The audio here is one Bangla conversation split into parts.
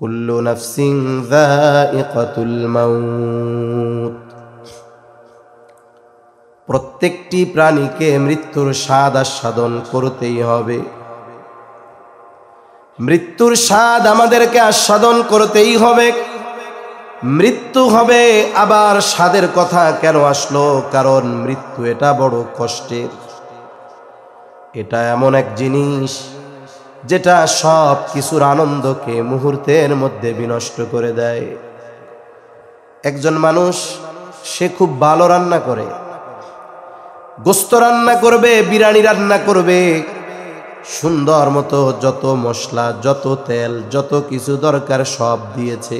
কুল্লু নাফসিন যায়িকাতুল মাউত। প্রত্যেকটি প্রাণীকে মৃত্যুর স্বাদ আস্বাদন করতেই হবে। মৃত্যুর স্বাদ আমাদেরকে আস্বাদন করতেই হবে। মৃত্যু হবে। আবার স্বাদের কথা কেন আসলো? কারণ মৃত্যু এটা বড় কষ্টের। এটা এমন এক জিনিস যেটা সব কিছুর আনন্দকে মুহূর্তের মধ্যে বিনষ্ট করে দেয়। একজন মানুষ, সে খুব ভালো রান্না করে, গোস্ত রান্না করবে, বিরিয়ানি রান্না করবে, সুন্দর মতো যত মশলা, যত তেল, যত কিছু দরকার সব দিয়েছে,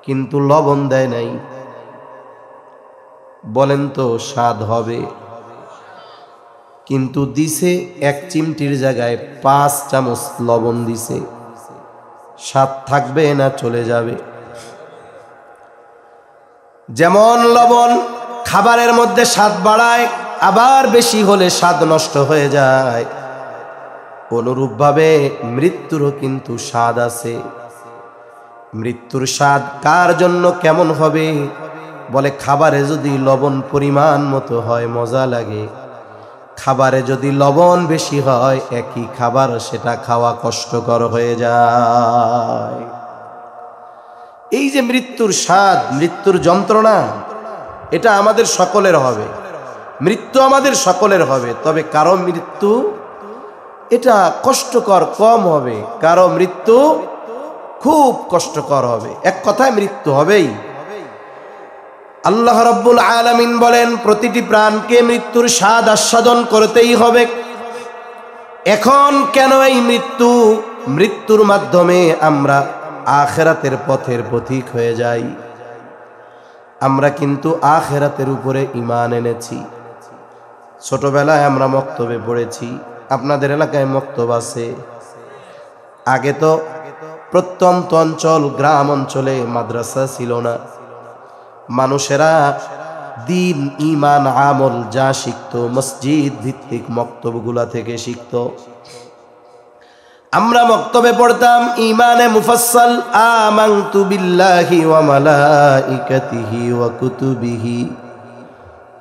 কিন্তু লবণ দেয় নাই। বলেন তো স্বাদ হবে? কিন্তু দিছে এক চিমটির জায়গায় 5 চামচ লবণ দিছে। স্বাদ থাকবে না চলে যাবে? যেমন লবণ খাবারের মধ্যে স্বাদ বাড়ায়, আবার বেশি হলে স্বাদ নষ্ট হয়ে যায়, অনুরূপভাবে মৃত্যুরও কিন্তু স্বাদ আছে। মৃত্যুর স্বাদ কার জন্য কেমন হবে? বলে খাবারে যদি লবণ পরিমাণ মতো হয় মজা লাগে, খাবারে যদি লবণ বেশি হয় একই খাবার সেটা খাওয়া কষ্টকর হয়ে যায়। এই যে মৃত্যুর স্বাদ, মৃত্যুর যন্ত্রণা, এটা আমাদের সকলের হবে। মৃত্যু আমাদের সকলের হবে, তবে কারো মৃত্যু এটা কষ্টকর কম হবে, কারো মৃত্যু খুব কষ্টকর হবে। এক কথায় মৃত্যু হবেই। আল্লাহ রাব্বুল আলামিন বলেন প্রতিটি প্রাণকে মৃত্যুর স্বাদ আস্বাদন করতেই হবে। এখন কেন এই মৃত্যু? মৃত্যুর মাধ্যমে আমরা আখিরাতের পথের পথিক হয়ে যাই। আমরা কিন্তু আখিরাতের উপরে ঈমান এনেছি। ছোটবেলায় আমরা মক্তবে পড়েছি, আপনাদের এলাকায় মক্তব আছে। আগে তো প্রত্যন্ত অঞ্চল, গ্রাম অঞ্চলে মাদ্রাসা ছিল না। মানুষেরা দিন, ঈমান, আমল যা শিখত মসজিদ ভিত্তিক মক্তবগুলা থেকে শিখত। আমরা মক্তবে পড়তাম ঈমানে মুফাসসাল, আমানতু বিল্লাহি ওয়া মালাইকাতিহি ওয়া কুতুবিহি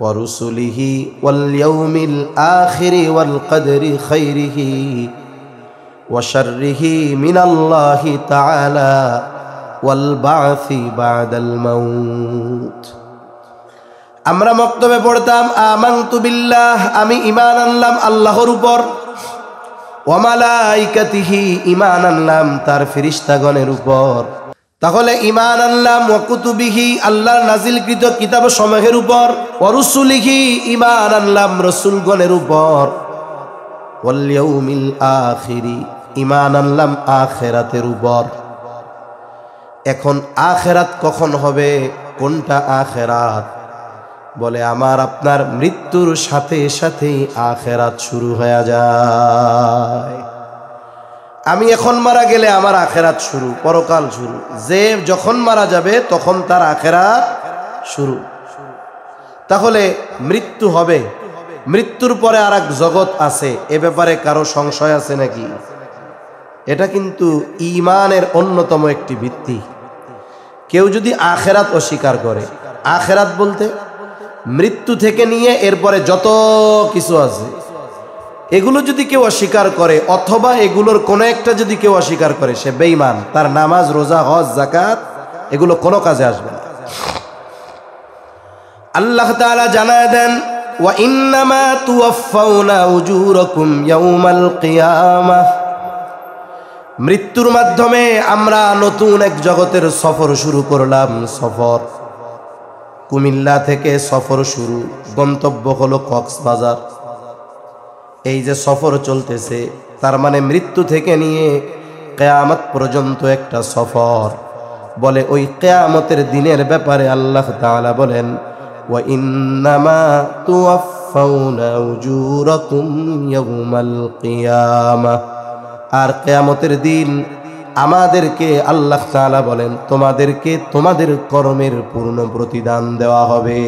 ওয়া রুসুলিহি ওয়াল ইয়াউমিল আখিরি ওয়াল কদরি খাইরিহি ওয়া শাররিহি মিনাল্লাহি তাআলা ওয়াল বা'সি বা'দাল মাউত। আমরা মক্তবে পড়তাম আমানতু বিল্লাহ, আমি ঈমান আনলাম আল্লাহর উপর, ওয়া মালাইকাতিহি, ঈমান আনলাম তার ফেরেশতাগণের উপর। তাহলে ঈমান আনলাম ওয়া কুতুবিহি, আল্লাহর নাজিলকৃত কিতাব সমূহের উপর, ওয়া রুসুলিহি, ঈমান আনলাম রাসূলগণের উপর, ওয়াল ইয়াউমিল আখিরি, ঈমান আনলাম আখিরাতের উপর। এখন আখিরাত কখন হবে? কোনটা আখিরাত? বলে আমার আপনার মৃত্যুর সাথে সাথেই আখিরাত শুরু হয়ে যায়। আমি এখন মারা গেলে আমার আখিরাত শুরু, পরকাল শুরু। যে যখন মারা যাবে তখন তার আখিরাত শুরু। তাহলে মৃত্যু হবে, মৃত্যুর পরে আর এক জগৎ আছে, এ ব্যাপারে কারো সংশয় আছে নাকি? এটা কিন্তু ঈমানের অন্যতম একটি ভিত্তি। কেউ যদি আখিরাত অস্বীকার করে, আখিরাত বলতে মৃত্যু থেকে নিয়ে এরপরে যত কিছু আছে এগুলো যদি কেউ অস্বীকার করে, অথবা এগুলোর কোনো একটা যদি কেউ অস্বীকার করে, সে বেঈমান। তার নামাজ, রোজা, হজ, যাকাত এগুলো কোনো কাজে আসবে না। আল্লাহ তাআলা জানায় দেন ওয়া ইন্নামা তুওয়াফাউনা উজুরাকুম ইয়াউমাল কিয়ামাহ। মৃত্যুর মাধ্যমে আমরা নতুন এক জগতের সফর শুরু করলাম। সফর কুমিল্লা থেকে সফর শুরু, গন্তব্য হলো কক্সবাজার। এই যে সফর চলতেছে, তার মানে মৃত্যু থেকে নিয়ে কিয়ামত পর্যন্ত একটা সফর। বলে ওই কিয়ামতের দিনের ব্যাপারে আল্লাহ তাআলা বলেন ওয়া ইন্নামা তুওয়াফাউনা উজুরাকুম ইয়াউমাল কিয়ামাহ। আর কিয়ামতের দিন আমাদেরকে আল্লাহ তাআলা বলেন তোমাদেরকে তোমাদের কর্মের পূর্ণ প্রতিদান দেওয়া হবে।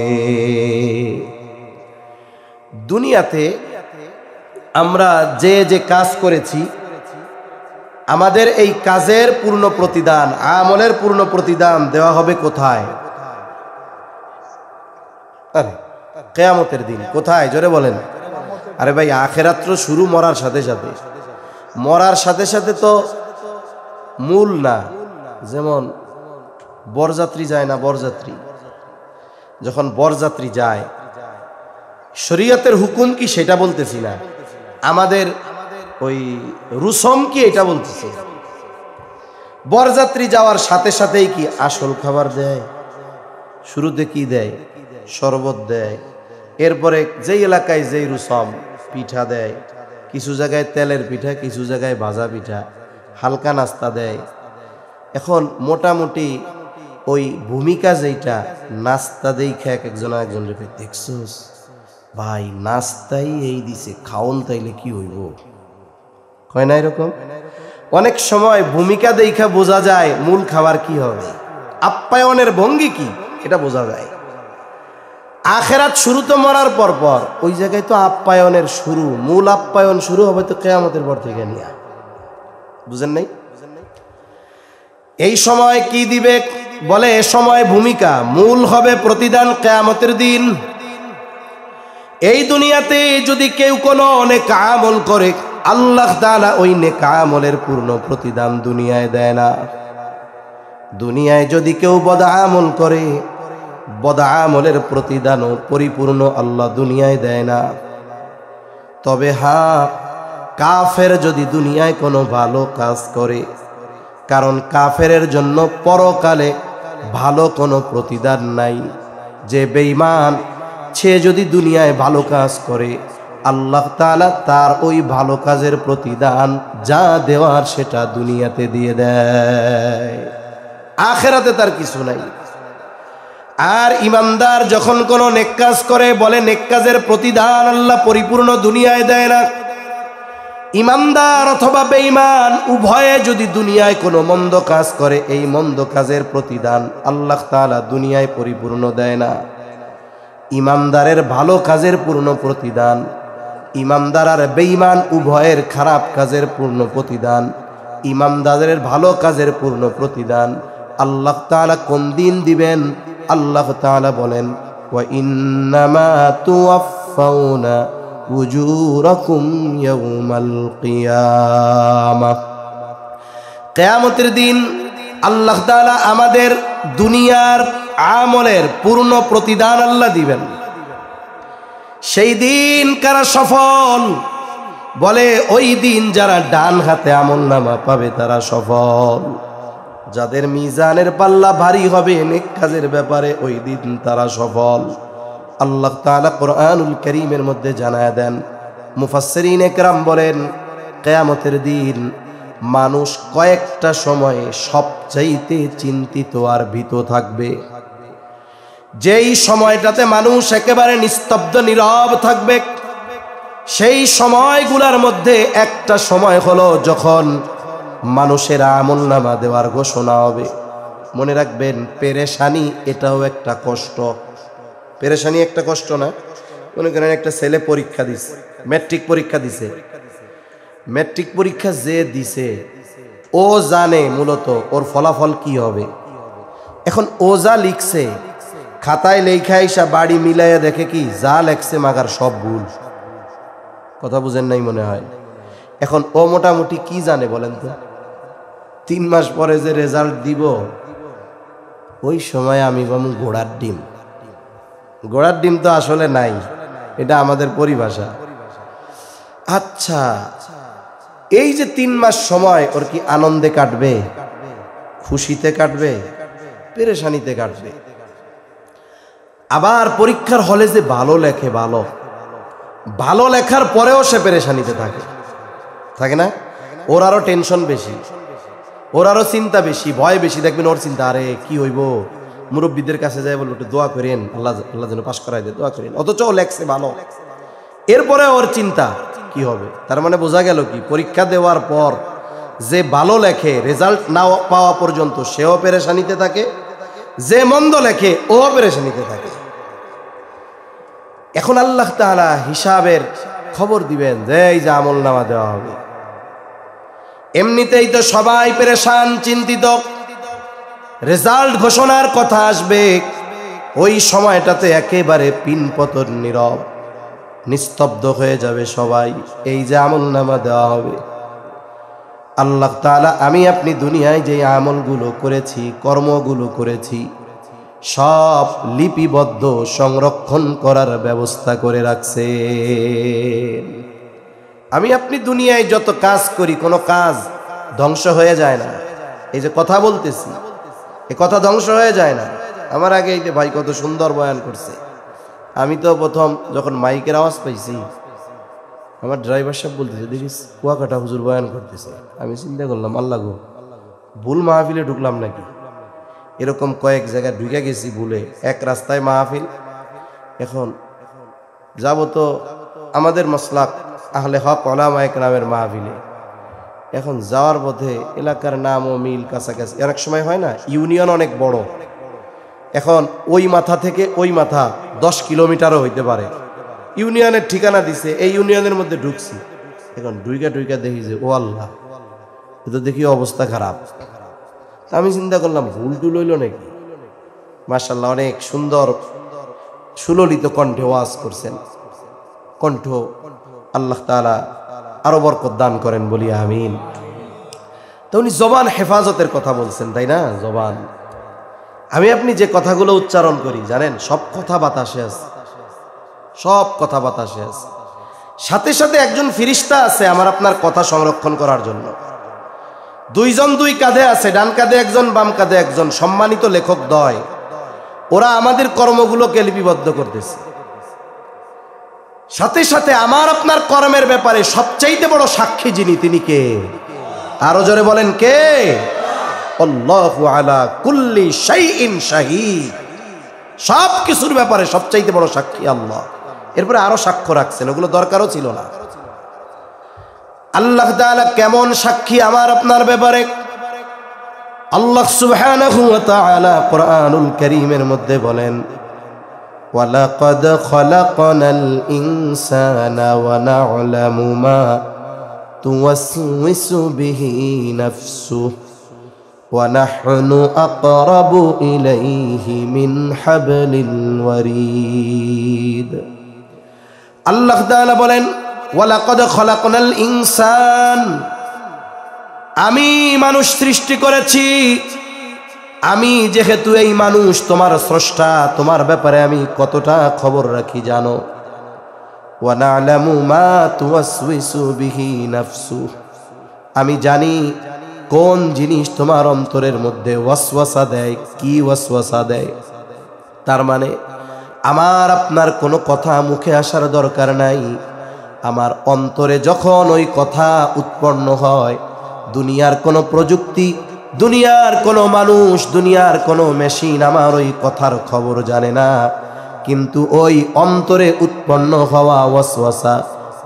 দুনিয়াতে আমরা যে যে কাজ করেছি আমাদের এই কাজের পূর্ণ প্রতিদান, আমলের পূর্ণ প্রতিদান দেওয়া হবে কোথায়? আরে কিয়ামতের দিন। কোথায় জোরে বলেন? আরে ভাই আখিরাত তো শুরু মরার সাথে সাথে। মরার সাথে সাথে তো মূল না। যেমন বরযাত্রী যায় না, বরযাত্রী যখন বরযাত্রী যায়, শরীয়তের হুকুম কি সেটা বলতেছি না, আমাদের ওই রুসম কি এটা বলতেছি। বরযাত্রী যাওয়ার সাথে সাথেই কি আসল খাবার দেয়? শুরুতে কি দেয়? শরবত দেয়। এরপরে যেই এলাকায় যেই রুসম, পিঠা দেয়, কিছু জায়গায় তেলের পিঠা, কিছু জায়গায় ভাজা পিঠা, হালকা নাস্তা দেয়। এখন মোটামুটি ওই ভূমিকা যেইটা, নাস্তা দেখা এক একজন একজন রেখে দেখছোস ভাই নাস্তাই এই দিছে, খাওন তাইলে কি হইব, হয় না এরকম? অনেক সময় ভূমিকা দেখা বোঝা যায় মূল খাবার কি হবে, আপ্যায়নের ভঙ্গি কি এটা বোঝা যায়। আখেরাত শুরু তো মরার পর পর, ওই জায়গায় তো আপ্যায়নের শুরু, মূল আপ্যায়ন শুরু হবে তো কিয়ামতের পর থেকে নিয়ে। বুঝেন নাই? এই সময় কি দিবে বলে? এ সময় ভূমিকা, মূল হবে প্রতিদান কিয়ামতের দিন। এই দুনিয়াতে যদি কেউ কোনো নেক আমল করে, আল্লাহ তাআলা ওই নেক আমলের পূর্ণ প্রতিদান দুনিয়ায় দেয় না। দুনিয়ায় যদি কেউ বদ আমল করে, বদ আমলের প্রতিদানও পরিপূর্ণ আল্লাহ দুনিয়ায় দেয় না। তবে হ্যাঁ, কাফের যদি দুনিয়ায় কোনো ভালো কাজ করে, কারণ কাফেরের জন্য পরকালে ভালো কোনো প্রতিদান নাই। যে বেঈমান, সে যদি দুনিয়ায় ভালো কাজ করে, আল্লাহ তাআলা তার ওই ভালো কাজের প্রতিদান যা দেওয়ার সেটা দুনিয়াতে দিয়ে দেয়, আখিরাতে তার কিছু নাই। আর ইমানদার যখন কোনো নেক কাজ করে, বলে নেক কাজের প্রতিদান আল্লাহ পরিপূর্ণ দুনিয়ায় দেয় না। ইমানদার অথবা বেঈমান উভয়ে যদি দুনিয়ায় কোনো মন্দ কাজ করে, এই মন্দ কাজের প্রতিদান আল্লাহ তাআলা দুনিয়ায় পরিপূর্ণ দেয় না। ইমানদারের ভালো কাজের পূর্ণ প্রতিদান, ইমানদার আর বেঈমান উভয়ের খারাপ কাজের পূর্ণ প্রতিদান, ইমানদারের ভালো কাজের পূর্ণ প্রতিদান আল্লাহ তাআলা কোন দিন দিবেন? আল্লাহ তাআলা বলেন, ওয়া ইন্নামা তুওয়াফাউনা উজুরাকুম ইয়াউমাল কিয়ামাহ। কিয়ামতের দিন আল্লাহ তাআলা আমাদের দুনিয়ার আমলের পূর্ণ প্রতিদান আল্লাহ দিবেন। সেই দিন কারা সফল? বলে ওই দিন যারা ডান হাতে আমলনামা পাবে তারা সফল। যাদের মিজানের পাল্লা ভারী হবে নেক কাজের ব্যাপারে, ওই দিন তারা সফল। আল্লাহ তাআলা কোরআনুল কারীমের মধ্যে জানায় দেন, মুফাসসিরিন একরাম বলেন, কিয়ামতের দিন মানুষ কয়েকটা সময়ে সবচাইতে চিন্তিত আর ভীত থাকবে। যেই সময়টাতে মানুষ একেবারে নিস্তব্ধ নীরব থাকবে, সেই সময়গুলোর মধ্যে একটা সময় হলো যখন মানুষের আমলনামা দেওয়ার ঘোষণা হবে। মনে রাখবেন, পেরেশানি এটাও একটা কষ্ট। পেরেশানি একটা কষ্ট না? মনে করেন একটা ছেলে পরীক্ষা দিছে, ম্যাট্রিক পরীক্ষা দিছে। ম্যাট্রিক পরীক্ষা যে দিছে ও জানে মূলত ওর ফলাফল কি হবে। এখন ও যা লিখছে খাতায় লেখা এসা বাড়ি মিলাইয়া দেখে কি যা লেখছে মাগার সব ভুল। কথা বুঝেন নাই মনে হয়। এখন ও মোটামুটি কি জানে বলেন তো? 3 মাস পরে যে রেজাল্ট দিব, ওই সময় আমি বামু ঘোড়ার ডিম। ঘোড়ার ডিম তো আসলে নাই, এটা আমাদের পরিভাষা। আচ্ছা, এই যে 3 মাস সময় ওর কি আনন্দে কাটবে, খুশিতে কাটবে, পেরেশানিতে কাটবে? আবার পরীক্ষার হলে যে ভালো লেখে, ভালো লেখার পরেও সে পেরেশানিতে থাকে না? ওর আরো টেনশন বেশি, ওর আরো চিন্তা বেশি, ভয় বেশি। দেখবেন ওর চিন্তা, আরে কি হইব, মুরব্বীদের কাছে যাই বলবো একটু দোয়া করেন, আল্লাহ যেন পাশ করাই দেয়, দোয়া করেন। অথচ ও লেখছে ভালো, এরপরে ওর চিন্তা কি হবে। তার মানে বোঝা গেল কি, পরীক্ষা দেওয়ার পর যে ভালো লেখে রেজাল্ট না পাওয়া পর্যন্ত সেও পেরেশানিতে থাকে, যে মন্দ লেখে ও পেরেশানিতে থাকে। এখন আল্লাহ তাআলা হিসাবের খবর দিবেন যে এই যে আমলনামা দেওয়া হবে, এমনিতেই তো সবাই পেরেশান, চিন্তিত। রেজাল্ট ঘোষণার কথা আসবে, ওই সময়টাতে একেবারে পিনপতন, নীরব, নিস্তব্ধ হয়ে যাবে সবাই। এই যে আমলনামা দেওয়া হবে, আল্লাহ তাআলা আমি আপনি দুনিয়ায় যে আমলগুলো করেছি, কর্মগুলো করেছি, সব লিপিবদ্ধ সংরক্ষণ করার ব্যবস্থা করে রাখছে। আমি আপনি দুনিয়ায় যত কাজ করি, কোনো কাজ ধ্বংস হয়ে যায় না। এই যে কথা বলতেছি, এই কথা ধ্বংস হয়ে যায় না। আমার আগে এই যে ভাই কত সুন্দর বয়ান করছে, আমি তো প্রথম যখন মাইকের আওয়াজ পাইছি, আমার ড্রাইভার সাহেব বলতেছে দেখিস কুয়াকাটা হুজুর বয়ান করতেছে। আমি চিন্তা করলাম, আল্লাহ গো, ভুল মাহফিলে ঢুকলাম নাকি। এরকম কয়েক জায়গায় ঢুকে গেছি ভুলে, এক রাস্তায় মাহফিল। এখন যাব তো আমাদের মাসলাক আহলে হক ওলামায়ে কেরামের মাহফিলে। এখন যাওয়ার পথে এলাকার নাম ও মিল কাছাকাছি, অনেক সময় হয় না, ইউনিয়ন অনেক বড়। এখন ওই মাথা থেকে ওই মাথা 10 কিলোমিটারও হইতে পারে। ইউনিয়নের ঠিকানা দিছে, এই ইউনিয়নের মধ্যে ঢুকছি। এখন ঢুইকা দেখি যে ও আল্লাহ, এ তো দেখি অবস্থা খারাপ। আমি চিন্তা করলাম ভুল টুল হইল নাকি। মাশাআল্লাহ, অনেক সুন্দর সুললিত কণ্ঠে ওয়াজ করছেন। কণ্ঠ আল্লাহ তাআলা আরো বরকত দান করেন, বলি আমিন। তো উনি জবান হেফাজতের কথা বলছেন, তাই না? জবান, আমি আপনি যে কথাগুলো উচ্চারণ করি জানেন, সব কথা বাতাসে আছে, সব কথা বাতাসে আছে। সাথে সাথে একজন ফেরেশতা আছে আমার আপনার কথা সংরক্ষণ করার জন্য। দুইজন দুই কাঁধে আছে, ডান কাঁধে একজন, বাম কাঁধে একজন, সম্মানিত লেখক দ্বয়। ওরা আমাদের কর্মগুলোকে লিপিবদ্ধ করতেছে। সাথে সাথে আমার আপনার কর্মের ব্যাপারে সবচাইতে বড় সাক্ষী যিনি, তিনি কে? আরো জোরে বলেন, কে? আল্লাহু আলা কুল্লি শাইইন শাহীদ। সব কিছুর ব্যাপারে সবচাইতে বড় সাক্ষী আল্লাহ। এরপরে আরো সাক্ষ্য রাখছেন, ওগুলো দরকারও ছিল না। আল্লাহ তাআলা কেমন সাক্ষী আমার আপনার ব্যাপারে? আল্লাহ সুবহানাহু ওয়া তাআলা কুরআনুল কারীমের মধ্যে বলেন, ওয়ালাকাদ খালাকনাল ইনসানা ওয়া না'লামু মা তুওয়াসওয়িসু বিহি নাফসুহু ওয়া নাহনু আকরাবু ইলাইহি মিন হাবলিল ওয়ারিদ। আল্লাহ তাআলা বলেন, ওয়ালাকাদ খালাকনাল ইনসান, আমি মানুষ সৃষ্টি করেছি। আমি যেহেতু এই মানুষ, তোমার স্রষ্টা, তোমার ব্যাপারে আমি কতটা খবর রাখি জানো। ওয়া না'লামু মা তুওয়াসওয়িসু বিহি নাফসুহু, আমি জানি কোন জিনিস তোমার অন্তরের মধ্যে ওয়াসওয়াসা দেয়, কি ওয়াসওয়াসা দেয়। তার মানে আমার আপনার কোনো কথা মুখে আসার দরকার নাই। আমার অন্তরে যখন ওই কথা উৎপন্ন হয়, দুনিয়ার কোনো প্রযুক্তি, দুনিয়ার কোনো মানুষ, দুনিয়ার কোনো মেশিন আমার ওই কথার খবর জানে না। কিন্তু ওই অন্তরে উৎপন্ন হওয়া ওয়াসওয়াসা,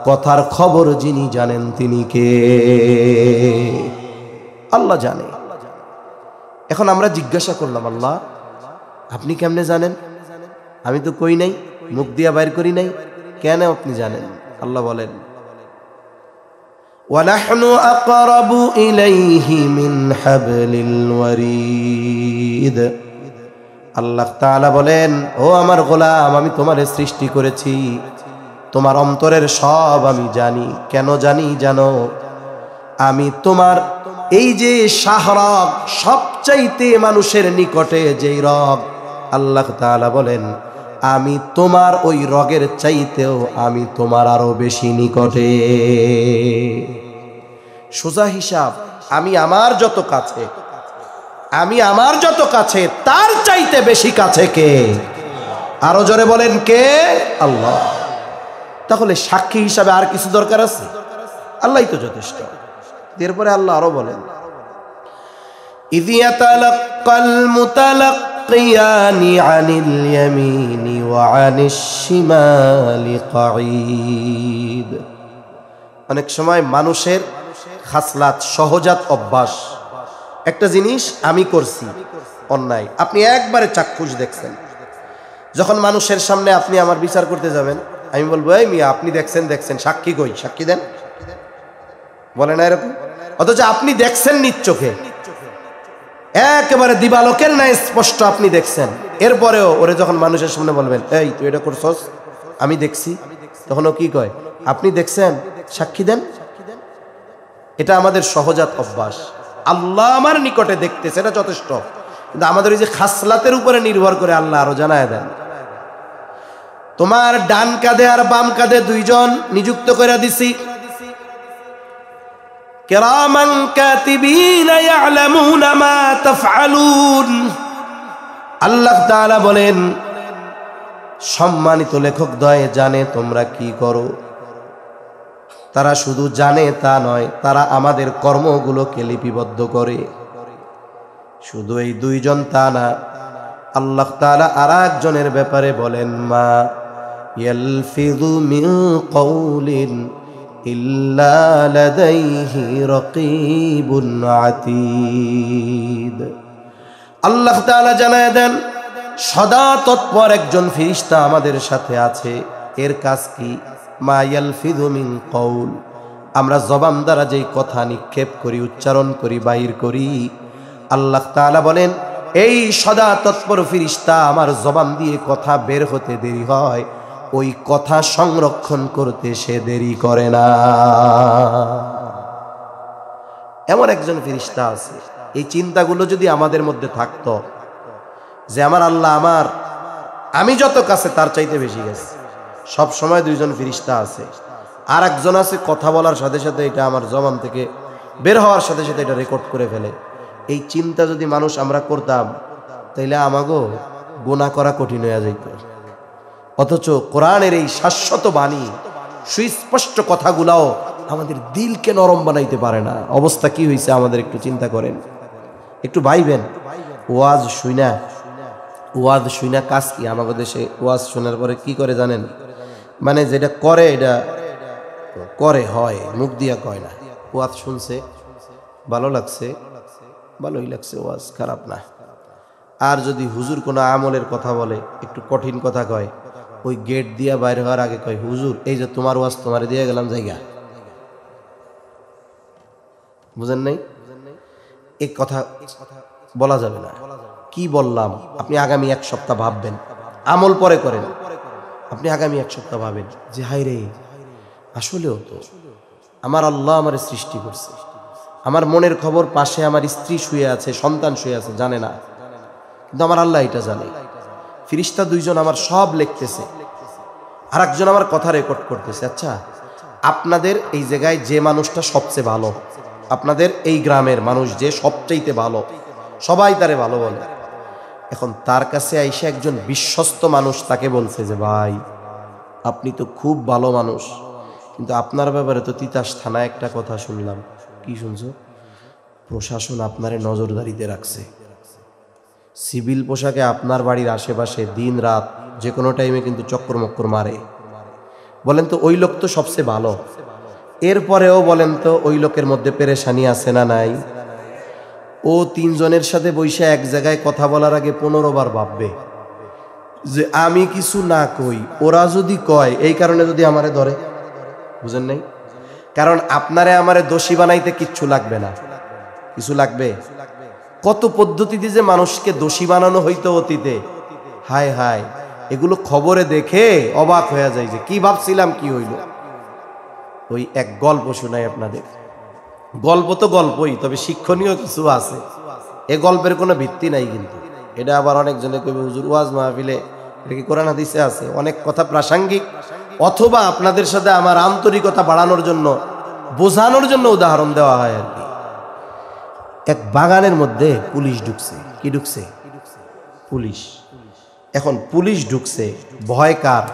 কথার খবর যিনি জানেন, তিনি কে? আল্লাহ জানে। এখন আমরা জিজ্ঞাসা করলাম, আল্লাহ আপনি কেমনে জানেন? আমি তো কই নাই, মুখ দিয়া বাইর করি নাই, কেন আপনি জানেন? আল্লাহ বলেন, وَنَحْنُ أَقْرَبُ إِلَيْهِ مِنْ حَبْلِ الْوَرِيدِ। আল্লাহ তাআলা বলেন, ও আমার গোলাম, আমি তোমারে সৃষ্টি করেছি, তোমার অন্তরের সব আমি জানি। কেন জানি জানো? আমি তোমার এই যে শাহরগ, সবচাইতে মানুষের নিকটে যেই রগ, আল্লাহ তাআলা বলেন আমি তোমার ওই রগের চাইতেও আমি তোমার আরো বেশি নিকটে। সোজা হিসাব, আমি আমার যত কাছে, আমি আমার যত কাছে, তার চাইতে বেশি কাছে কে? আরো জোরে বলেন, কে? আল্লাহ। তাহলে সাক্ষী হিসাবে আর কিছু দরকার আছে? আল্লাহই তো যথেষ্ট। এরপরে আল্লাহ আরো বলেন, ইয ইয়াতালাক্কাল মুতালাক্কিয়ানি আনিল ইয়ামিনি ওয়া আনিশ শিমালি কাঈদ। অনেক সময় মানুষের খাসলাত, সহজাত অভ্যাস, একটা জিনিস আমি করছি অন্যায়, আপনি একবারে চাক্ষুষ দেখছেন। যখন মানুষের সামনে আপনি আমার বিচার করতে যাবেন, আমি বলবো, এই মিয়া আপনি দেখছেন, সাক্ষী কই? সাক্ষী দেন। বলে না এরকম? অথচ আপনি দেখছেন নিজ চোখে, একেবারে দিবালোকের ন্যায় স্পষ্ট আপনি দেখছেন। এরপরেও ওরে যখন মানুষের সামনে বলবেন, এই তুই এটা করছস, আমি দেখছি, তখন ও কি কয়, আপনি দেখছেন, সাক্ষী দেন। এটা আমাদের সহজাত অভ্যাস। আল্লাহ আমার নিকটে দেখতেছে, এটা যথেষ্ট। কিন্তু আমাদের ওই যে খাসলাতের উপরে নির্ভর করে আল্লাহ আরো জানায় দেন, তোমার ডান কাঁধে আর বাম কাঁধে দুইজন নিযুক্ত করে দিছি, কিরামান কাতিবিনা ইয়ালামুনা মা তাফআলুন। আল্লাহ তাআলা বলেন, সম্মানিত লেখক দ্বয় জানে তোমরা কি করো। তারা শুধু জানে তা নয়, তারা আমাদের কর্মগুলোকে লিপিবদ্ধ করে। শুধু এই দুইজন তা না, আল্লাহ তাআলা আর একজনের ব্যাপারে বলেন, মা ইয়ালফিযু মিন কওলিন ইল্লা লাদাইহি রাকীবুন আতীদ। আল্লাহ তাআলা জানায় দেন, সদা তৎপর একজন ফেরেশতা আমাদের সাথে আছে। এর কাজ কি? মা ইয়ালফিযু মিন কওল, আমরা জবান দ্বারা যেই কথা নিক্ষেপ করি, উচ্চারণ করি, বাহির করি, আল্লাহ তাআলা বলেন এই সদা তৎপর ফেরেশতা আমার জবান দিয়ে কথা বের হতে দেরি হয়, ওই কথা সংরক্ষণ করতে সে দেরি করে না। এমন একজন ফেরেশতা আছে। এই চিন্তাগুলো যদি আমাদের মধ্যে থাকতো যে আমার আল্লাহ আমি যত কাছে তার চাইতে বেশি গেছে, সব সময় দুইজন ফেরেশতা আছে। আর একজন আছে কথা বলার সাথে সাথে এটা আমার জবান থেকে বের হওয়ার সাথে সাথে এটা রেকর্ড করে ফেলে। এই চিন্তা যদি মানুষ আমরা করতাম, তাইলে আমাগো গুনাহ করা কঠিন হয়ে যেত। অথচ কোরআনের এই শাশ্বত বাণী, সুস্পষ্ট কথাগুলাও আমাদের দিলকে নরম বানাইতে পারে না। অবস্থা কি হয়েছে আমাদের একটু চিন্তা করেন, একটু ভাইবেন। ওয়াজ শুইনা কাজ কি? আমাদের দেশে ওয়াজ শোনার পরে কি করে জানেন? মানে যেটা করে এটা করে হয়, মুখ দিয়া কয় না। ওয়াজ শুনছে, ভালো লাগছে, ভালোই লাগছে, ওয়াজ খারাপ না। আর যদি হুজুর কোনো আমলের কথা বলে, একটু কঠিন কথা কয়, ওই গেট দিয়া বাইর হওয়ার আগে কয়, হুজুর এই যে তোমার ওয়াজ তোমারে দিয়ে গেলাম জায়গা। বুঝেন নাই? এই কথা বলা যাবে না। কি বললাম আপনি আগামী এক সপ্তাহ ভাববেন, আমল পরে করেন। আপনি আগামী এক সপ্তাহ ভাবেন যে হাই রে, আসলেও তো আমার আল্লাহ আমার সৃষ্টি করছে, আমার মনের খবর পাশে আমার স্ত্রী শুয়ে আছে, সন্তান শুয়ে আছে, জানে না, কিন্তু আমার আল্লাহ এটা জানে। ফেরেশতা দুইজন আমার সব লিখতেছে, আর একজন আমার কথা রেকর্ড করতেছে। আচ্ছা, আপনাদের এই জায়গায় যে মানুষটা সবচেয়ে ভালো, আপনাদের এই গ্রামের মানুষ যে সবচাইতে ভালো, সবাই তারে ভালো বলে, এখন তার কাছে আইসা একজন বিশ্বস্ত মানুষ তাকে বলছে যে ভাই আপনি তো খুব ভালো মানুষ, কিন্তু আপনার ব্যাপারে তো তিতাস থানায় একটা কথা শুনলাম। কি শুনছো? প্রশাসন আপনারে নজরদারিতে রাখছে, সিভিল পোশাকে আপনার বাড়ির আশেপাশে দিন রাত যে কোনো টাইমে কিন্তু চক্কর মক্কর মারে। বলেন তো ওই লোক তো সবচেয়ে ভালো, এরপরেও বলেন তো ওই লোকের মধ্যে পেরেশানি আছে না নাই? ও তিনজনের সাথে বৈশা এক জায়গায় কথা বলার আগে 15 বার ভাববে যে আমি কিছু না কই, ওরা যদি কয়, এই কারণে যদি আমারে ধরে। বুঝেন নাই? কারণ আপনারে আমারে দোষী বানাইতে কিচ্ছু লাগবে না, কিছু লাগবে? কত পদ্ধতিতে যে মানুষকে দোষী বানানো হইতো অতীতে, হায় হায়, এগুলো খবরে দেখে অবাক হয়ে যায় যে কি ভাবছিলাম, কি হইল। ওই এক গল্প শোনাই আপনাদের। গল্প তো গল্পই, তবে শিক্ষণীয় কিছু আছে। এ গল্পের কোনো ভিত্তি নাই, কিন্তু এটা আবার অনেকজনে কইবে হুজুর ওয়াজ মাহফিলে এটা কি কোরআন হাদিসে আছে? অনেক কথা প্রাসঙ্গিক, অথবা আপনাদের সাথে আমার আন্তরিকতা বাড়ানোর জন্য, বোঝানোর জন্য উদাহরণ দেওয়া হয় আর কি। এক বাগানের মধ্যে পুলিশ ঢুকছে। কি ঢুকছে? পুলিশ। এখন পুলিশ ঢুকছে, ভয় কার?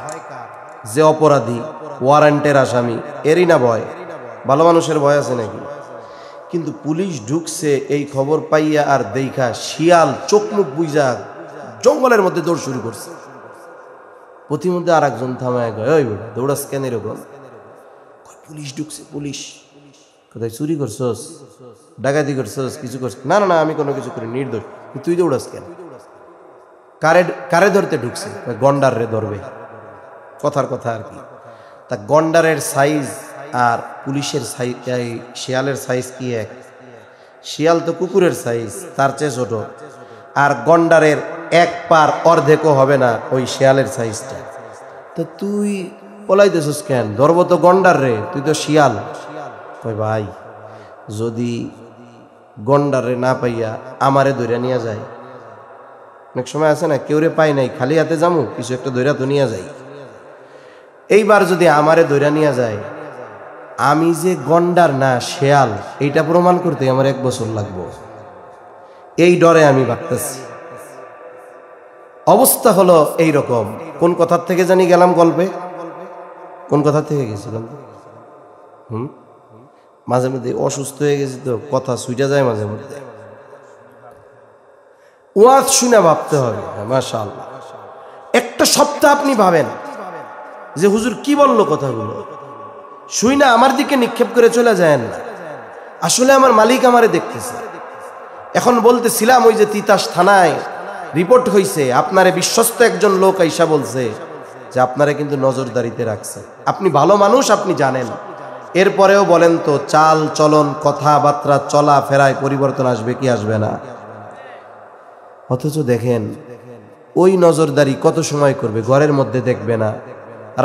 যে অপরাধী, ওয়ারেন্টের আসামি, এরই না ভয়? ভালো মানুষের ভয় আছে নাকি? কিন্তু পুলিশ ঢুকছে এই খবর পাইয়া আর দেখা শিয়াল চোখ মুখ বুইজা জঙ্গলের মধ্যে দৌড় শুরু করছে। প্রতিমধ্যে আর একজন থামায় গয়, ওই বেটা দৌড়াস কেন এরকম? পুলিশ ঢুকছে। পুলিশ কোথায়? চুরি করছস, ডাকাতি করছস, কিছু করছ? না না না, আমি কোনো কিছু করি, নির্দোষ। তুই দৌড়াস কেন? কারে ধরতে ঢুকছে? গন্ডার রে ধরবে, কথার কথা আর কি। তা গন্ডারের সাইজ আর পুলিশের সাইজ, শিয়ালের সাইজ কি এক? শিয়াল তো কুকুরের সাইজ, তার চেয়ে ছোট। আর গন্ডারের এক পার অর্ধেকও হবে না ওই শিয়ালের সাইজটা। তো তুই পলাইতেছিস কেন? ধরবো তো গন্ডার রে, তুই তো শিয়াল। কই ভাই, যদি গন্ডারে না পাইয়া আমারে ধইরা নিয়ে যায়, অনেক সময় আছে না কেউরে পাই নাই, খালি হাতে যামু, কিছু একটা ধইরা তো নিয়ে যাই। এইবার যদি আমারে ধইরা নিয়ে যায়, আমি যে গন্ডার না শেয়াল এইটা প্রমাণ করতে আমার 1 বছর লাগবে। এই ডরে আমি ভাবতেছি। অবস্থা হলো এই রকম। কোন কথার থেকে জানি গেলাম গল্পে, কোন কথার থেকে গেছিলাম? মাঝে মধ্যে অসুস্থ হয়ে গেছি তো কথা ছুটে যায় মাঝে মধ্যে। ওয়াজ শুনে ভাবতে হবে। মাশাআল্লাহ, একটা সপ্তাহ আপনি ভাবেন যে হুজুর কি বললো, কথাগুলো শুই না আমার দিকে নিক্ষেপ করে চলে যায় না। আসলে আমার মালিক আমারে দেখতেছে। এখন বলতেছিলাম ওই যে তিতাস থানায় রিপোর্ট হয়েছে, আপনারে বিশ্বস্ত একজন লোক আইসা বলছে যে আপনারে কিন্তু নজরদারিতে রাখছে। আপনি ভালো মানুষ, আপনি জানেন, এরপরেও বলেন তো চাল চলন কথাবার্তা চলা ফেরায় পরিবর্তন আসবে কি আসবে না? অথচ দেখেন ওই নজরদারি কত সময় করবে? ঘরের মধ্যে দেখবে না,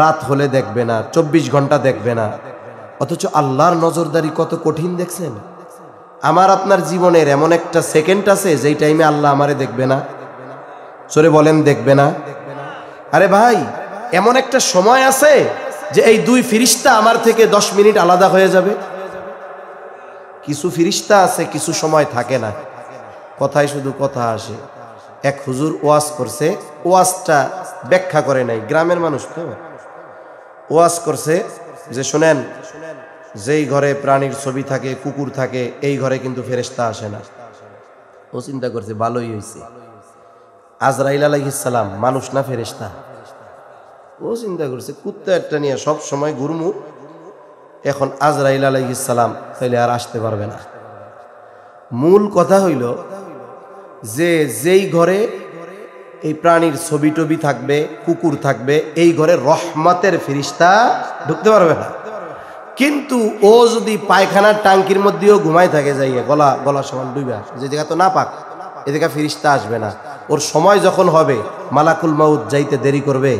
রাত হলে দেখবে না, 24 ঘন্টা দেখবে না। অথচ আল্লাহর নজরদারি কত কঠিন দেখছেন? আমার আপনার জীবনের এমন একটা সেকেন্ড আছে যেই টাইমে আল্লাহ আমারে দেখবে না। সরে বলেন দেখবে না? আরে ভাই, এমন একটা সময় আছে যে এই 2 ফিরিস্তা আমার থেকে 10 মিনিট আলাদা হয়ে যাবে। কিছু ফিরিস্তা আছে কিছু সময় থাকে না, কথায় শুধু কথা আসে। এক হুজুর ওয়াজ করছে, ওয়াজটা ব্যাখ্যা করে নাই, গ্রামের মানুষ তো। ওয়াজ করছে যে শোনেন, যেই ঘরে প্রাণীর ছবি থাকে, কুকুর থাকে, এই ঘরে কিন্তু ফেরেশতা আসে না। ও চিন্তা করছে ভালোই হয়েছে, আজরাইল আলাইহিস সালাম মানুষ না ফেরেশতা? ও চিন্তা করছে কুত্তা একটা নিয়ে সব সময় ঘুরমু, এখন আজরাইল আলাইহিস সালাম তাইলে আর আসতে পারবে না। মূল কথা হইল যে যেই ঘরে এই প্রাণীর ছবি টবি থাকবে, কুকুর থাকবে, এই ঘরে রহমতের ফেরেশতা ঢুকতে পারবে না। কিন্তু ও যদি পায়খানার টাঙ্কির মধ্যেও ঘুমায় থাকে, যাইয়া গলা সমান ডুবা, যে জায়গা তো না পাক, এদিকে ফেরেশতা আসবে না। ওর সময় যখন হবে মালাকুল মাউত যাইতে দেরি করবে।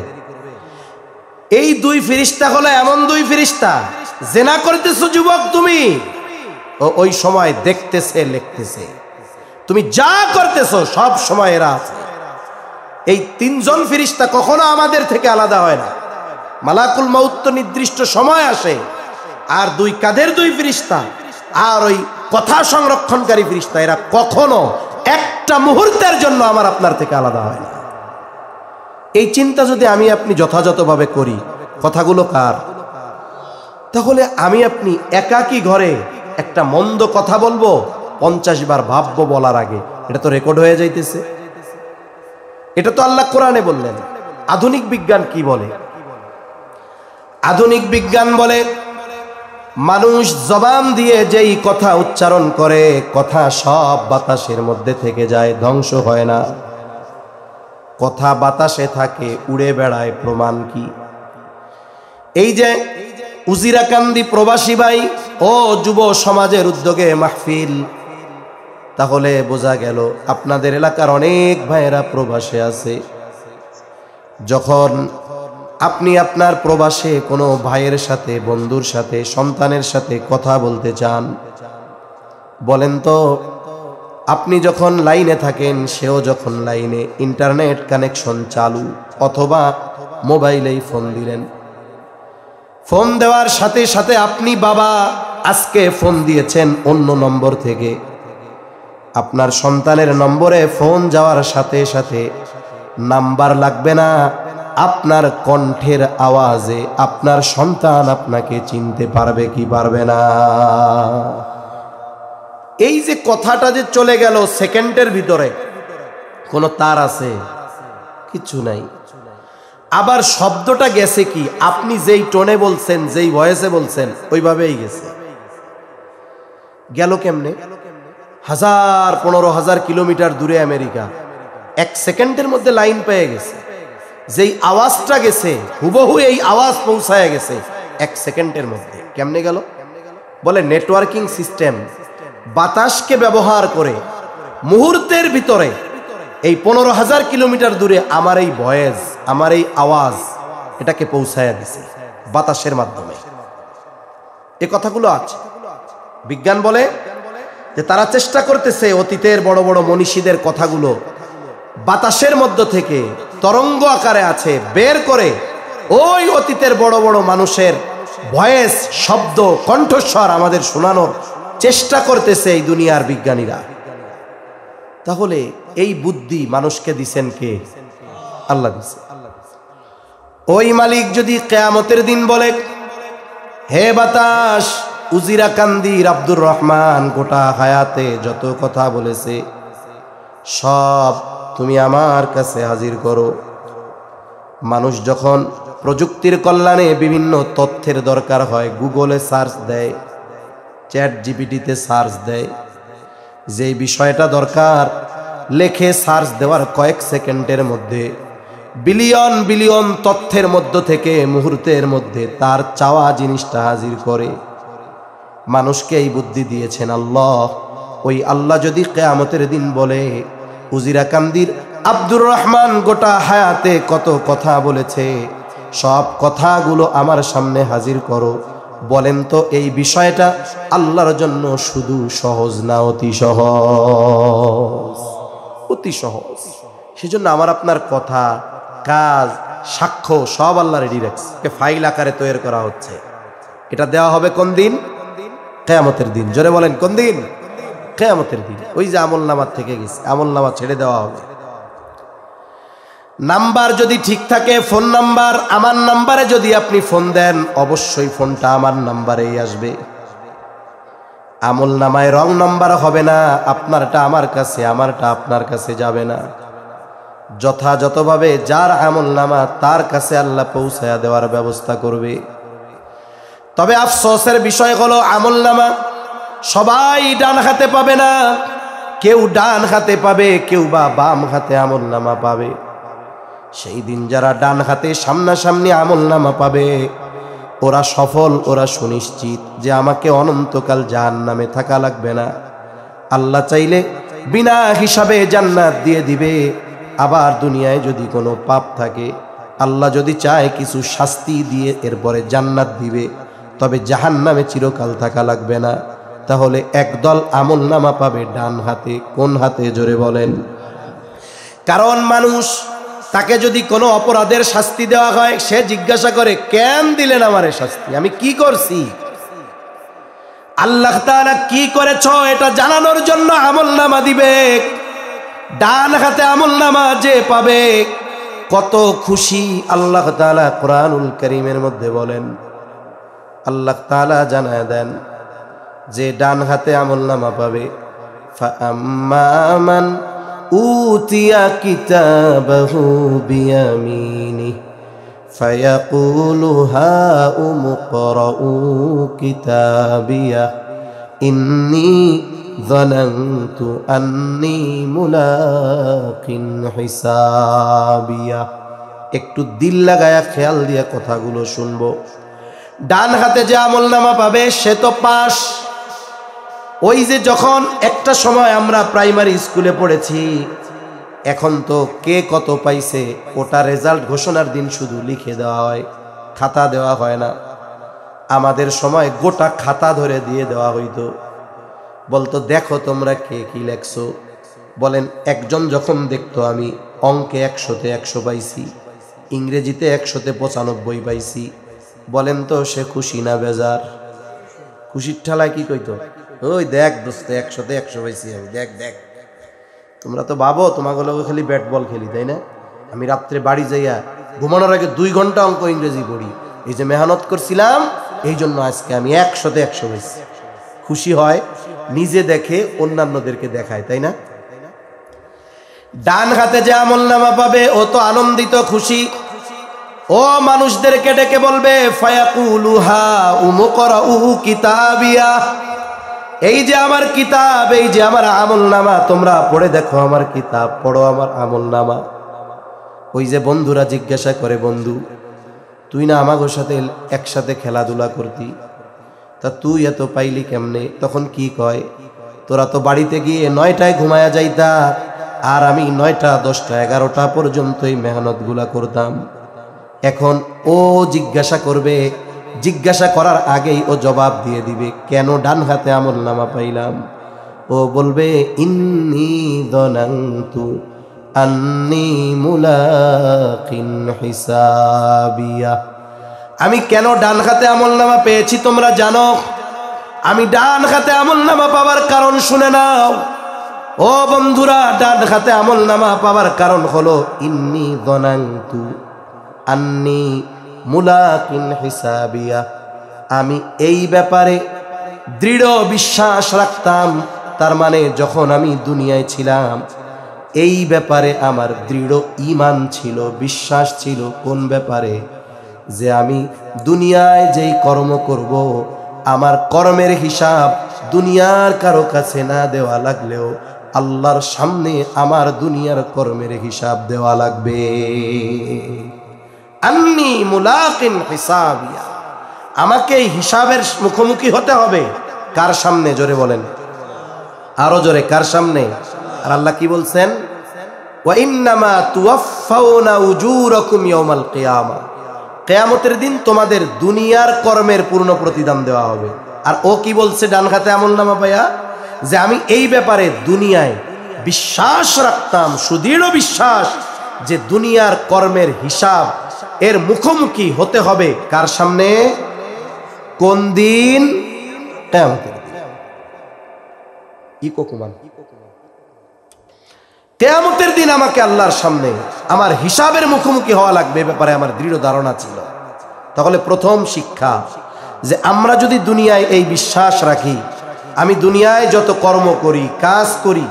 এই 2 ফেরেশতা হলো এমন 2 ফেরেশতা, জেনা করতেছো যুবক তুমি, ওই সময় দেখতেছে লিখতেছে, তুমি যা করতেছো সব সময় এরা আছে। এই 3 জন ফেরেশতা কখনো আমাদের থেকে আলাদা হয় না। মালাকুল মাউত তো নির্দিষ্ট সময় আসে, আর 2 কাদের 2 ফেরেশতা, আর ওই কথা সংরক্ষণকারী ফেরেশতা, এরা কখনো একটা মুহূর্তের জন্য আমার আপনার থেকে আলাদা হয় না। এই চিন্তা যদি আমি আপনি যথাযথভাবে করি, কথাগুলো কার? তাহলে আমি আপনি একাকী ঘরে একটা মন্দ কথা বলবো 50 বার ভাববো বলার আগে, এটা তো রেকর্ড হয়ে যাইতেছে। এটা তো আল্লাহ কোরআনে বললেন। আধুনিক বিজ্ঞান কি বলে? আধুনিক বিজ্ঞান বলে মানুষ জবান দিয়ে যেই কথা উচ্চারণ করে, কথা সব বাতাসের মধ্যে থেকে যায়, ধ্বংস হয় না। কথা বাতাসে থাকে, উড়ে বেড়ায়। প্রমাণ কি? এই যে উজিরাকান্দি প্রবাসী ভাই ও যুব সমাজের উদ্যোগে মাহফিল, তাহলে বোঝা গেল আপনাদের এলাকার অনেক ভাইয়েরা প্রবাসে আছে। যখন আপনি আপনার প্রবাসে কোনো ভাইয়ের সাথে, বন্ধুর সাথে, সন্তানের সাথে কথা বলতে চান, বলেন তো আপনি যখন লাইনে থাকেন, সেও যখন লাইনে, ইন্টারনেট কানেকশন চালু, অথবা মোবাইলেই ফোন দিলেন, ফোন দেওয়ার সাথে সাথে আপনি বাবা আজকে ফোন দিয়েছেন অন্য নম্বর থেকে, আপনার সন্তানের নম্বরে ফোন যাওয়ার সাথে সাথে নাম্বার লাগবে না, আপনার কণ্ঠের আওয়াজে আপনার সন্তান আপনাকে চিনতে পারবে কি পারবে না? এই যে কথাটা যে চলে গেল সেকেন্ডের ভিতরে, কোনো তার আছে? কিছু নাই। আবার শব্দটা গেছে কি? আপনি যেই টোনে বলছেন, যেই ভয়েসে বলছেন, ওইভাবেই গেছে। গেল কেমনে? 1000-15,000 কিলোমিটার দূরে আমেরিকা, 1 সেকেন্ডের মধ্যে লাইন পেয়ে গেছে। যেই আওয়াজটা গেছে হুবহু এই আওয়াজ পৌঁছায় গেছে 1 সেকেন্ডের মধ্যে। কেমনে গেল? বলে নেটওয়ার্কিং সিস্টেম বাতাসকে ব্যবহার করে মুহূর্তের ভিতরে এই 15,000 কিলোমিটার দূরে আমার এই ভয়েস, আমার এই আওয়াজ এটাকে পৌঁছায়া দিছে বাতাসের মাধ্যমে। এই কথাগুলো আছে। বিজ্ঞান বলে যে তারা চেষ্টা করতেছে অতীতের বড় বড় মনীষীদের কথাগুলো বাতাসের মধ্য থেকে তরঙ্গ আকারে আছে বের করে ওই অতীতের বড় বড় মানুষের ভয়েস, শব্দ, কণ্ঠস্বর আমাদের শোনানোর চেষ্টা করতেছে এই দুনিয়ার বিজ্ঞানীরা। তাহলে এই বুদ্ধি মানুষকে দিছেন কে? আল্লাহ দিছে। ওই মালিক যদি কিয়ামতের দিন বলে, হে বাতাস, উজিরা কান্দির আব্দুর রহমান গোটা হায়াতে যত কথা বলেছে সব তুমি আমার কাছে হাজির করো। মানুষ যখন প্রযুক্তির কল্যাণে বিভিন্ন তথ্যের দরকার হয়, গুগলে সার্চ দেয়, চ্যাট জিপিটিতে সার্চ দেয়, যে বিষয়টা দরকার লেখে সার্চ দেওয়ার কয়েক সেকেন্ডের মধ্যে বিলিয়ন বিলিয়ন তথ্যের মধ্য থেকে মুহূর্তের মধ্যে তার চাওয়া জিনিসটা হাজির করে। মানুষকে এই বুদ্ধি দিয়েছেন আল্লাহ। ওই আল্লাহ যদি কিয়ামতের দিন বলে, উজিরা কান্দির আব্দুর রহমান গোটা হায়াতে কত কথা বলেছে সব কথাগুলো আমার সামনে হাজির করো, বলেন তো এই বিষয়টা আল্লাহর জন্য শুধু সহজ না অতি সহজ? অতি সহজ। সেজন্য আমার আপনার কথা, কাজ, সাক্ষ্য সব আল্লাহ রেডি রাখছে, ফাইল আকারে তৈরি করা হচ্ছে। এটা দেওয়া হবে কোন দিন? কিয়ামতের দিন। জোরে বলেন কোন দিন? কিয়ামতের দিন। ওই যে আমলনামা থেকে গেছে, আমলনামা ছেড়ে দেওয়া হবে। নাম্বার যদি ঠিক থাকে, ফোন নাম্বার আমার নাম্বারে যদি আপনি ফোন দেন, অবশ্যই ফোনটা আমার নাম্বারেই আসবে। আমলনামায় রং নাম্বার হবে না, আপনারটা আমার কাছে, আমারটা আপনার কাছে যাবে না। যথাযথভাবে যার আমলনামা তার কাছে আল্লাহ পৌঁছায়া দেওয়ার ব্যবস্থা করবে। তবে আফসোসের বিষয় হলো আমলনামা সবাই ডান হাতে পাবে না। কেউ ডান হাতে পাবে, কেউ বা বাম হাতে আমলনামা পাবে। সেই দিন যারা ডান হাতে সামনাসামনি আমলনামা পাবে ওরা সফল, ওরা সুনিশ্চিত যে আমাকে অনন্তকাল জাহান্নামে থাকা লাগবে না। আল্লাহ চাইলে বিনা হিসাবে জান্নাত দিয়ে দিবে। আবার দুনিয়ায় যদি কোনো পাপ থাকে, আল্লাহ যদি চায় কিছু শাস্তি দিয়ে এরপরে জান্নাত দিবে, তবে জাহান্নামে চিরকাল থাকা লাগবে না। তাহলে একদল আমলনামা পাবে ডান হাতে। কোন হাতে? জোরে বলেন। কারণ মানুষ তাকে যদি কোনো অপরাধের শাস্তি দেওয়া হয়, সে জিজ্ঞাসা করে, কেন দিলেন আমারে শাস্তি? আমি কি করছি? আল্লাহ তাআলা কি করেছ এটা জানানোর জন্য আমলনামা দিবে। ডান হাতে আমলনামা যে পাবে কত খুশি। আল্লাহ তাআলা কুরআনুল কারীমের মধ্যে বলেন, আল্লাহ তাআলা জানায় দেন যে ডান হাতে আমলনামা পাবে, ফাআম্মা মান উতিয়া কিতাবাহু বিয়ামিনিহি ফায়াকুলু হাউম ইকরাউ কিতাবিয়া ইন্নী যানানতু আন্নী মুলাকিন হিসাবিয়া। একটু দিল লাগায়া খেয়াল দিয়ে কথাগুলো শুনবো। ডান হাতে যে আমলনামা পাবে সে তো পাস। ওই যে যখন একটা সময় আমরা প্রাইমারি স্কুলে পড়েছি, এখন তো কে কত পাইছে ওটা রেজাল্ট ঘোষণার দিন শুধু লিখে দেওয়া হয়, খাতা দেওয়া হয় না। আমাদের সময় গোটা খাতা ধরে দিয়ে দেওয়া হইতো, বলতো দেখো তোমরা কে কি লেখছো। বলেন একজন যখন দেখতো আমি অঙ্কে 100-তে 100 পাইছি, ইংরেজিতে 100-তে 95 পাইছি, বলেন তো সে খুশি না বেজার? খুশির ঠেলায় কি কইতো, ওই দেখ দোস্ত 100-তে 100 পাইছি আমি, দেখ দেখ। তোমরা তো ভাবো তোমাগুলো খালি ব্যাট বল খেলি, তাই না? আমি রাত্রে বাড়ি যাইয়া ঘুমানোর আগে 2 ঘন্টা অঙ্ক ইংরেজি পড়ি। এই যে মেহনত করছিলাম এই জন্য আজকে আমি 100-তে 100 পাইছি। খুশি হয়, নিজে দেখে অন্যান্যদেরকে দেখায়, তাই না? ডান হাতে যে আমলনামা পাবে ও তো আনন্দিত, খুশি। ও মানুষদেরকে ডেকে বলবে, ফায়াকুলু হাউম ইকরাউ কিতাবিয়া, এই যে আমার কিতাব, এই যে আমার আমলনামা, তোমরা পড়ে দেখো আমার কিতাব, পড়ো আমার আমলনামা। ওই যে বন্ধুরা জিজ্ঞাসা করে, বন্ধু তুই না আমাগোর সাথে একসাথে খেলাধুলা করতি, তা তুই এত পাইলি কেমনে? তখন কি কয়, তোরা তো বাড়িতে গিয়ে 9টায় ঘুমায়া যাইতা, আর আমি 9টা 10টা 11টা পর্যন্ত এই মেহনতগুলা করতাম। এখন ও জিজ্ঞাসা করবে, জিজ্ঞাসা করার আগেই ও জবাব দিয়ে দিবে, কেন ডান হাতে আমলনামা পাইলাম? ও বলবে, ইন্নী দনান্তু আন্নী মুলাকিন হিসাবিয়া। আমি কেন ডান হাতে আমলনামা পেয়েছি তোমরা জানো? আমি ডান হাতে আমলনামা পাওয়ার কারণ শুনে নাও ও বন্ধুরা। ডান হাতে আমলনামা পাওয়ার কারণ হলো ইন্নী দনান্তু আন্নী মুলাকিন হিসাবিয়া। আমি এই ব্যাপারে দৃঢ় বিশ্বাস রাখতাম। তার মানে যখন আমি দুনিয়ায় ছিলাম এই ব্যাপারে আমার দৃঢ় ঈমান ছিল, বিশ্বাস ছিল। কোন ব্যাপারে? যে আমি দুনিয়ায় যেই কর্ম করব, আমার কর্মের হিসাব দুনিয়ার কারো কাছে না দেওয়া লাগলেও আল্লাহর সামনে আমার দুনিয়ার কর্মের হিসাব দেওয়া লাগবে। আন্নী মুলাকিন হিসাবিয়া, আমাকে এই হিসাবের মুখোমুখি হতে হবে। কার সামনে? জোরে বলেন, আরো জোরে, কার সামনে? আর আল্লাহ কি বলছেন? ওয়া ইন্নামা তুওয়াফাউনা উজুরাকুম ইয়াউমাল কিয়ামা, কিয়ামতের দিন তোমাদের দুনিয়ার কর্মের পূর্ণ প্রতিদান দেওয়া হবে। আর ও কি বলছে ডান হাতে আমলনামা পায়া? যে আমি এই ব্যাপারে দুনিয়ায় বিশ্বাস রাখতাম, সুদৃঢ় বিশ্বাস, যে দুনিয়ার কর্মের হিসাব এর মুখোমুখি হতে হবে কার সামনে? কোন দিন? কিয়ামতের দিন। কিয়ামতের দিন আমাকে আল্লাহর সামনে আমার হিসাবের মুখোমুখি হওয়া লাগবে, ব্যাপারে আমার দৃঢ় ধারণা ছিল। তাহলে প্রথম শিক্ষা, যে আমরা যদি দুনিয়ায় এই বিশ্বাস রাখি, আমি দুনিয়ায় যত কর্ম করি, কাজ করি,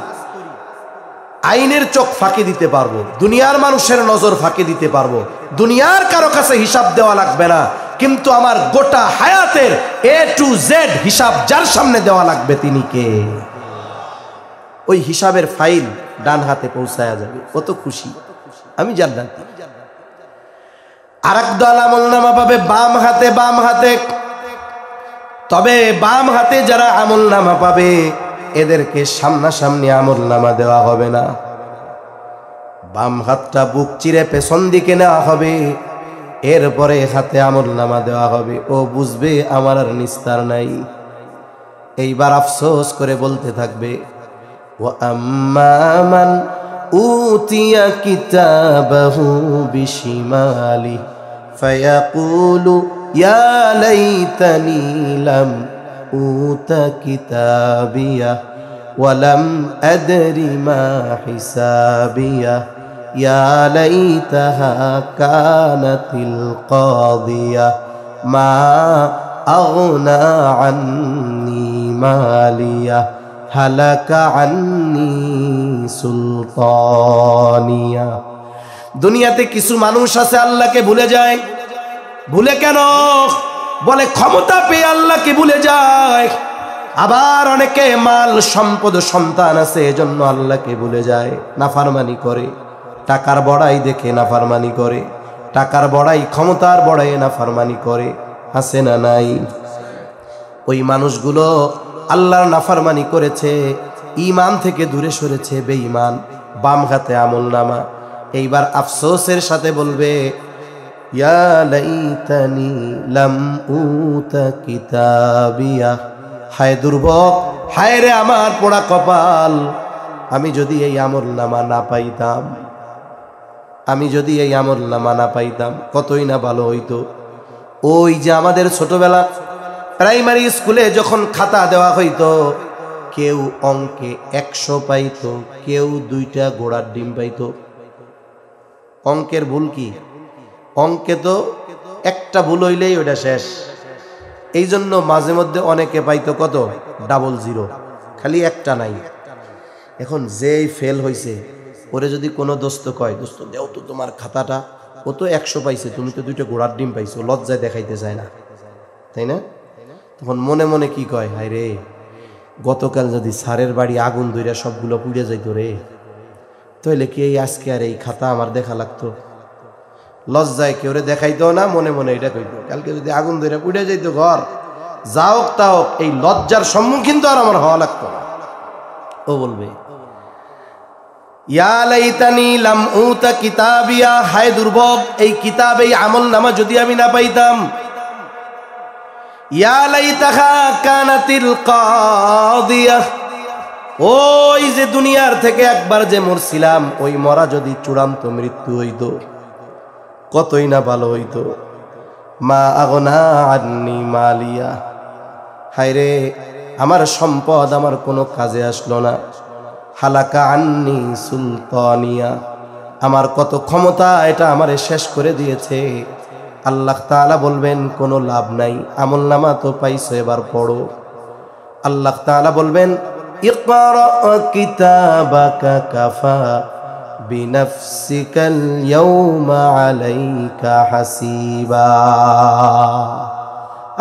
আইনের চোখ ফাঁকি দিতে পারবো, দুনিয়ার মানুষের নজর ফাঁকি দিতে পারবো, দুনিয়ার কারো কাছে হিসাব দেওয়া লাগবে না, কিন্তু আমার গোটা হায়াতের A to Z হিসাব যার সামনে দেওয়া লাগবে তিনি কে? ওই হিসাবের ফাইল ডান হাতে পৌঁছায়া যাবে, কত খুশি, আমি জান্নাতি। আরেক দল আমলনামা পাবে বাম হাতে, বাম হাতে। তবে বাম হাতে যারা আমলনামা পাবে এদেরকে সামনাসামনি আমলনামা দেওয়া হবে না। বাম হাতটা বুক চিরে পেছন দিকে নেওয়া হবে, এরপরে হাতে আমলনামা দেওয়া হবে। ও বুঝবে আমার আর নিস্তার নাই। এইবার আফসোস করে বলতে থাকবে, ওয়া আম্মা মান উতিয়া কিতাবাহু বিশিমালি ফায়াকুলু ইয়া লাইতানি লাম উতা কিতাবিয়া ওয়া লাম আদরি মা হিসাবিয়া ইয়া লাইতাহা কানাতিল কাদিয়া মা আগনা আন্নি মালিয়া হালাকা আন্নি সুলতানিয়া। দুনিয়াতে কিছু মানুষ আছে আল্লাহকে ভুলে যায়। ভুলে কেন? বলে ক্ষমতা পেয়ে আল্লাহকে ভুলে যায়। আবার অনেকে মাল সম্পদ সন্তান আছে এজন্য আল্লাহকে ভুলে যায়, নাফরমানি করে। টাকার বড়াই দেখে নাফরমানি করে, টাকার বড়াই, ক্ষমতার বড়াই নাফরমানি করে। আছে না নাই? ওই মানুষগুলো আল্লাহর নাফরমানি করেছে, ঈমান থেকে দূরে সরেছে, বেঈমান। বাম হাতে আমলনামা। এইবার আফসোসের সাথে বলবে, ইয়া লাইতানি লাম উতা কিতাবিয়া, হায় দুর্ভোগ, হায় রে আমার পোড়া কপাল, আমি যদি এই আমলনামা না পাইতাম, আমি যদি এই আমলনামা না পাইতাম কতই না ভালো হইতো। ওই যে আমাদের ছোটবেলা প্রাইমারি স্কুলে যখন খাতা দেওয়া হইতো, কেউ অঙ্কে 100 পাইতো, কেউ 2টা ঘোড়ার ডিম পাইতো। অঙ্কের ভুল কি? অঙ্কে তো একটা ভুল হইলেই ওটা শেষ। এই জন্য মাঝে মধ্যে অনেকে পাইতো কত? 00, খালি একটা নাই। এখন যেই ফেল হইছে ওরে যদি কোনো দোস্ত কয়, দোস্ত দেও তো তোমার খাতাটা, ও তো 100 পাইছে, তুমি তো 2টা ঘোড়ার ডিম পাইছো, লজ্জায় দেখাইতে চায় না, তাই না? তখন মনে মনে কি কয়, হায় রে, গতকাল যদি স্যারের বাড়ি আগুন ধইরা সবগুলো পুড়ে যাইতো রে, তাইলে কি এই আজকে আর এই খাতা আমার দেখা লাগতো? লজ্জায় কেউ দেখাইতো না, মনে মনে এটা কইতো কালকে যদি আগুন ধরে পুড়ে যাইতো ঘর, যা হোক তা হোক, এই লজ্জার সম্মুখীন তো আর আমার হওয়া লাগতো না। ও বলবে ইয়া লাইতানি লাম উতা কিতাবিয়া, হায় দুর্ভোগ, এই কিতাব এই আমল নামা যদি আমি না পাইতাম। ইয়া লাইতাহা কানাতিল কাদিয়া, ওই যে দুনিয়ার থেকে একবার যে মরছিলাম, ওই মরা যদি চূড়ান্ত মৃত্যু হইতো কতই না ভালো হইতো। মা আগনা আন্নি মালিয়া, হায়রে আমার সম্পদ আমার কোনো কাজে আসলো না। হালাকা আন্নি সুলতানিয়া, আমার কত ক্ষমতা এটা আমারে শেষ করে দিয়েছে। আল্লাহ তাআলা বলবেন কোনো লাভ নাই, আমল নামা তো পাইছো, এবার পড়ো। আল্লাহ তাআলা বলবেন ইকরা কিতাবাকা কাফা বিনাফসিকাল ইয়াউমা আলাইকা হাসিবা।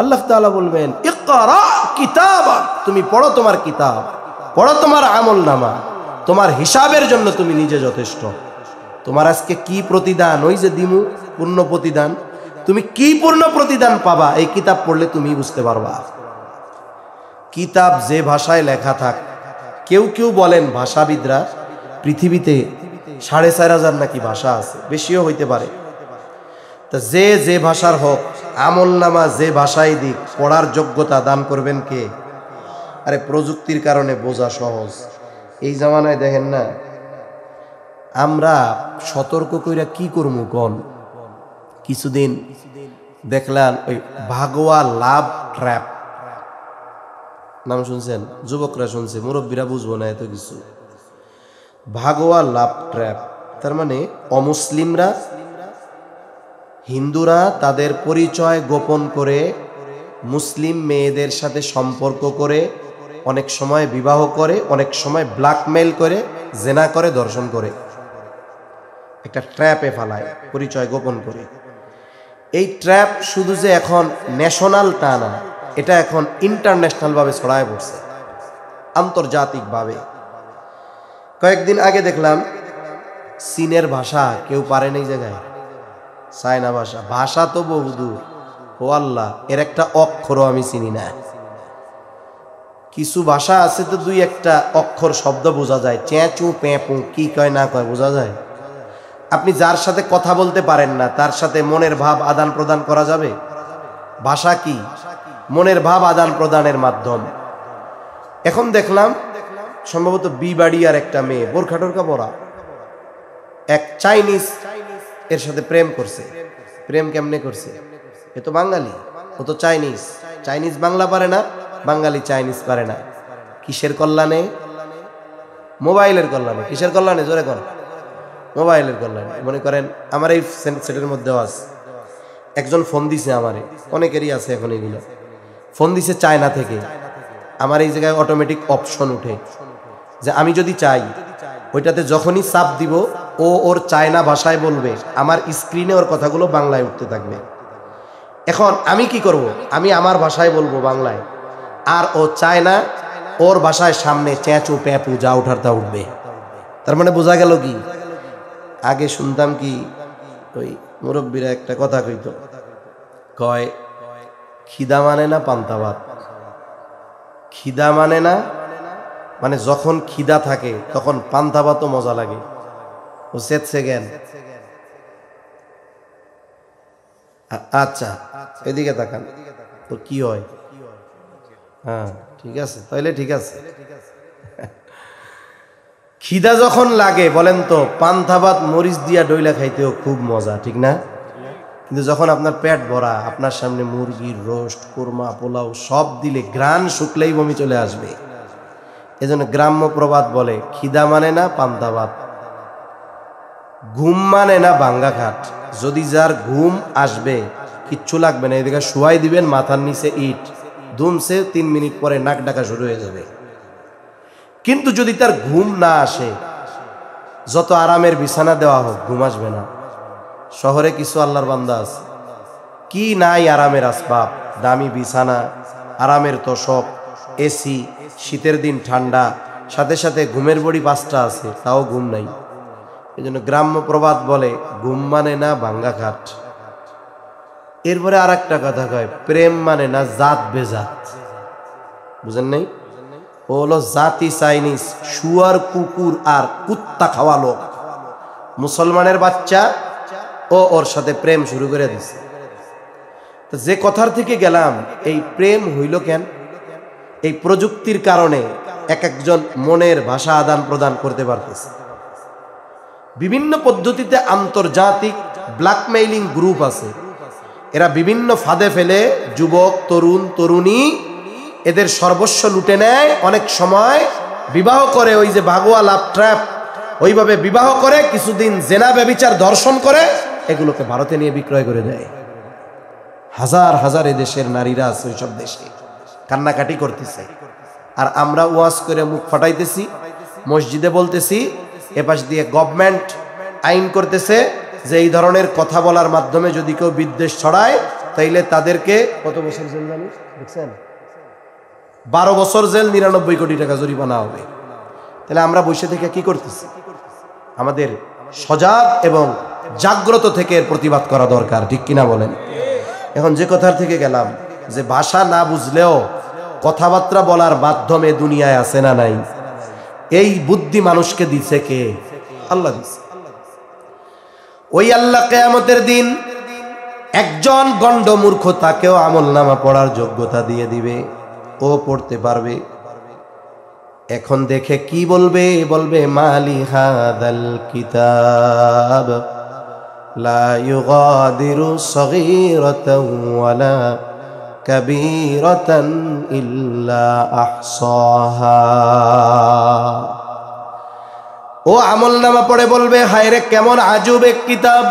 আল্লাহ তাআলা বলবেন ইকরা কিতাবা, তুমি পড়ো তোমার কিতাব, পড়ো তোমার আমল নামা, তোমার হিসাবের জন্য তুমি নিজে যথেষ্ট। তোমার আজকে কি প্রতিদান, ওই যে দিমু পূর্ণ প্রতিদান, তুমি কি পূর্ণ প্রতিদান পাবা এই কিতাব পড়লে তুমি বুঝতে পারবা। কিতাব যে ভাষায় লেখা থাক, কেউ কেউ বলেন ভাষাবিদরা পৃথিবীতে ৪,৫০০ নাকি ভাষা আছে, বেশিও হইতে পারে। তা যে যে ভাষার হোক, আমল নামা যে ভাষায় দিক, পড়ার যোগ্যতা দান করবেন কে? আরে প্রযুক্তির কারণে বোঝা সহজ। এই জামানায় দেখেন না, আমরা সতর্ক কইরা কি করবো কোন? কিছুদিন দেখলাম ওই ভাগোয়া লাভ ট্র্যাপ, নাম শুনছেন? যুবকরা শুনছে, মুরব্বীরা বুঝবো না এত কিছু। ভাগোয়া লাভ ট্র্যাপ, তার মানে অমুসলিমরা, হিন্দুরা তাদের পরিচয় গোপন করে মুসলিম মেয়েদের সাথে সম্পর্ক করে, অনেক সময় বিবাহ করে, অনেক সময় ব্ল্যাকমেইল করে, জেনা করে, ধর্ষণ করে, একটা ট্র্যাপে ফালায় পরিচয় গোপন করে। এই ট্র্যাপ শুধু যে এখন ন্যাশনাল টা না, এটা এখন ইন্টারন্যাশনাল ভাবে ছড়ায় পড়ছে, আন্তর্জাতিকভাবে। কয়েকদিন আগে দেখলাম চীনের ভাষা কেউ পারে না এই জায়গায়, চায়না ভাষা, ভাষা তো বহুদূর, ও আল্লাহ, এর একটা অক্ষরও আমি চিনি না। কিছু ভাষা আছে তো দুই একটা অক্ষর শব্দ বোঝা যায়, চেঁচু পেঁপু কি কয় না কয় বোঝা যায়। আপনি যার সাথে কথা বলতে পারেন না, তার সাথে মনের ভাব আদান প্রদান করা যাবে? ভাষা কি? মনের ভাব আদান প্রদানের মাধ্যম। এখন দেখলাম সম্ভবত বিবাড়িয়ার একটা মেয়ে, বোরখা টোরখা পরা, এক চাইনিজ এর সাথে প্রেম করছে। প্রেম কেমনে করছে? এ তো বাঙালি, ও তো চাইনিজ। চাইনিজ বাংলা পারে না, বাঙালি চাইনিজ পারে না। কিসের কল্যাণে? মোবাইলের কল্যাণে। কিসের কল্যাণে? জোরে কর। মোবাইলের কল্যাণে। মনে করেন আমার এই সেটের মধ্যেও আছে, একজন ফোন দিছে আমারে, অনেকেরই আছে এখন এগুলো, ফোন দিছে চায়না থেকে। আমার এই জায়গায় অটোমেটিক অপশন উঠে যে আমি যদি চাই, ওইটাতে যখনই চাপ দিব ও ওর চায়না ভাষায় বলবে, আমার স্ক্রিনে ওর কথাগুলো বাংলায় উঠতে থাকবে। এখন আমি কি করব? আমি আমার ভাষায় বলবো বাংলায়, আর ও চায়না ওর ভাষায় সামনে চেঁচু প্যাপু যা উঠার তা উঠবে। তার মানে বোঝা গেল কি? আগে শুনতাম কি, ওই মুরব্বীরা একটা কথা কইতো, কয় খিদা মানে না পান্তা ভাত। খিদা মানে না, মানে যখন খিদা থাকে তখন পান্তা ভাতও মজা লাগে। ও সেতছে জ্ঞান। আচ্ছা এদিকে তাকান তো কি হয়? হ্যাঁ ঠিক আছে, তাইলে ঠিক আছে। খিদা যখন লাগে বলেন তো, পান্তা ভাত মরিচ দিয়া ডইলা খাইতেও খুব মজা, ঠিক না? কিন্তু যখন আপনার পেট ভরা, আপনার সামনে মুরগির রোস্ট, কোরমা, পোলাও সব দিলে গ্রান শুকলেই বমি চলে আসবে। এজন্য গ্রাম্য প্রবাদ বলে, খিদা মানে না পান্তা ভাত, ঘুম মানে না ভাঙ্গা খাট। যদি যার ঘুম আসবে কিচ্ছু লাগবে না, এদিকে শুয়াই দিবেন, মাথার নিচে ইট ধুমছে, 3 মিনিট পরে নাক ডাকা শুরু হয়ে যাবে। কিন্তু যদি তার ঘুম না আসে, যত আরামের বিছানা দেওয়া হোক, ঘুম আসবে না। শহরে কিছু আল্লাহর বান্দা আছে, কি নাই আরামের আসবাব, দামি বিছানা, আরামের তোশক, এসি, শীতের দিন ঠান্ডা, সাথে সাথে ঘুমের বড়ি 5টা আছে, তাও ঘুম নাই। এই জন্য গ্রাম্য প্রবাদ বলে ঘুম মানে না ভাঙ্গা খাট। এরপরে আর একটা কথা কয়, প্রেম মানে না জাত বেজাত। বুঝেন নাই? ও হলো জাতি চাইনিজ, শুয়ার কুকুর আর কুত্তা খাওয়া লোক। মুসলমানের বাচ্চা ও ওর সাথে প্রেম শুরু করে দিছে। তো যে কথার থেকে গেলাম, এই প্রেম হইল কেন? এই প্রযুক্তির কারণে এক একজন মনের ভাষা আদান প্রদান করতে পারতেছে। বিভিন্ন পদ্ধতিতে আন্তর্জাতিক ব্ল্যাকমেইলিং গ্রুপ আছে, এরা বিভিন্ন ফাঁদে ফেলে যুবক তরুণ তরুণী এদের সর্বস্ব লুটে নেয়। অনেক সময় বিবাহ করে, ওই যে ভাগোয়া লাভ ট্র্যাপ, ওইভাবে বিবাহ করে কিছুদিন জেনা ব্যভিচার ধর্ষণ করে এগুলোকে ভারতে নিয়ে বিক্রয় করে দেয়। হাজার হাজার এদেশের নারীরা আছে ওইসব দেশে, কান্নাকাটি করতেছে। আর আমরা ওয়াজ করে মুখ ফাটাইতেছি, মসজিদে বলতেছি, এপাশ দিয়ে গভর্নমেন্ট আইন করতেছে যে এই ধরনের কথা বলার মাধ্যমে যদি কেউ বিদ্বেষ ছড়ায় তাইলে তাদেরকে কত বছর জেল জানিস দেখছেন? 12 বছর জেল, 99 কোটি টাকা জরিমানা হবে। তাহলে আমরা বসে থেকে কি করতেছি? আমাদের সজাগ এবং জাগ্রত থেকে এর প্রতিবাদ করা দরকার, ঠিক কিনা বলেন? এখন যে কথার থেকে গেলাম, যে ভাষা না বুঝলেও কথাবার্তা বলার মাধ্যমে দুনিয়ায় আছে না নাই? এই বুদ্ধি মানুষকে দিছে কে? আল্লাহ দিছে। ওই আল্লাহ কিয়ামতের দিন একজন গণ্ড মূর্খ তাকেও আমলনামা পড়ার যোগ্যতা দিয়ে দিবে, ও পড়তে পারবে। এখন দেখে কি বলবে? বলবে মালি হাদাল কিতাব লা ইউগাদিরু সগীরাতাও ওয়ালা কাবীরাতান ইল্লা আহসাহা। ও আমলনামা পড়ে বলবে, হায় রে কেমন আজব এক কিতাব,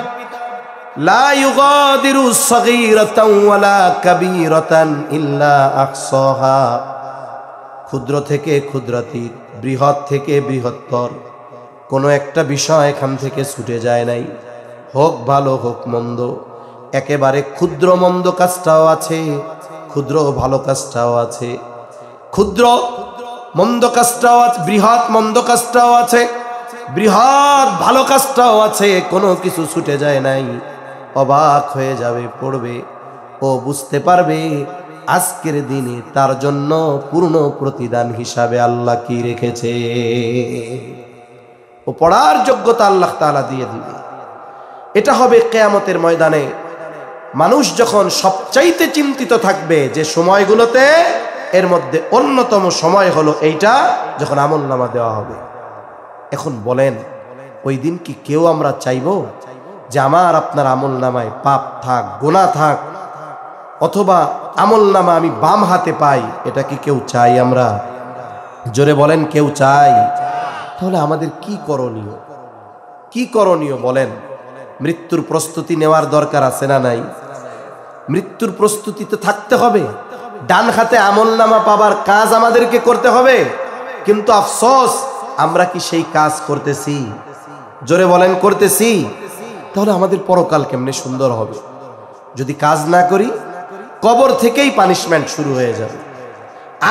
লা ইউগাদিরু সগীরাতাও ওয়ালা কাবীরাতান ইল্লা আহসাহা। ক্ষুদ্র থেকে ক্ষুদ্রাতীত, বৃহৎ থেকে বৃহত্তর, কোনো একটা বিষয় এখান থেকে ছুটে যায় নাই। হোক ভালো হোক মন্দ, একেবারে ক্ষুদ্র মন্দ কাজটাও আছে, ক্ষুদ্র ভালো কাজটাও আছে, ক্ষুদ্র মন্দ কাজটাও আছে, বৃহৎ মন্দ কাজটাও আছে, বৃহৎ ভালো কাজটাও আছে। কোনো কিছু ছুটে যায় নাই। অবাক হয়ে যাবে, পড়বে, ও বুঝতে পারবে আজকের দিনে তার জন্য পূর্ণ প্রতিদান হিসাবে আল্লাহ কি রেখেছে। ও পড়ার যোগ্যতা আল্লাহ তাআলা দিয়ে দিবে। এটা হবে কিয়ামতের ময়দানে। মানুষ যখন সবচাইতে চিন্তিত থাকবে যে সময়গুলোতে, এর মধ্যে অন্যতম সময় হলো এইটা, যখন আমলনামা দেওয়া হবে। এখন বলেন, ওই দিন কি কেউ আমরা চাইবো যে আমার আপনার আমলনামায় পাপ থাক, গুনাহ থাক, অথবা আমলনামা আমি বাম হাতে পাই? এটা কি কেউ চাই আমরা? জোরে বলেন, কেউ চাই? তাহলে আমাদের কি করণীয়? কি করণীয় বলেন? মৃত্যুর প্রস্তুতি নেওয়ার দরকার আছে না নাই? মৃত্যুর প্রস্তুতিতে থাকতে হবে। ডান হাতে আমলনামা পাবার কাজ আমাদেরকে করতে হবে। কিন্তু আফসোস, আমরা কি সেই কাজ করতেছি? জোরে বলেন, করতেছি? তাহলে আমাদের পরকাল কেমনে সুন্দর হবে? যদি কাজ না করি, কবর থেকেই পানিশমেন্ট শুরু হয়ে যাবে।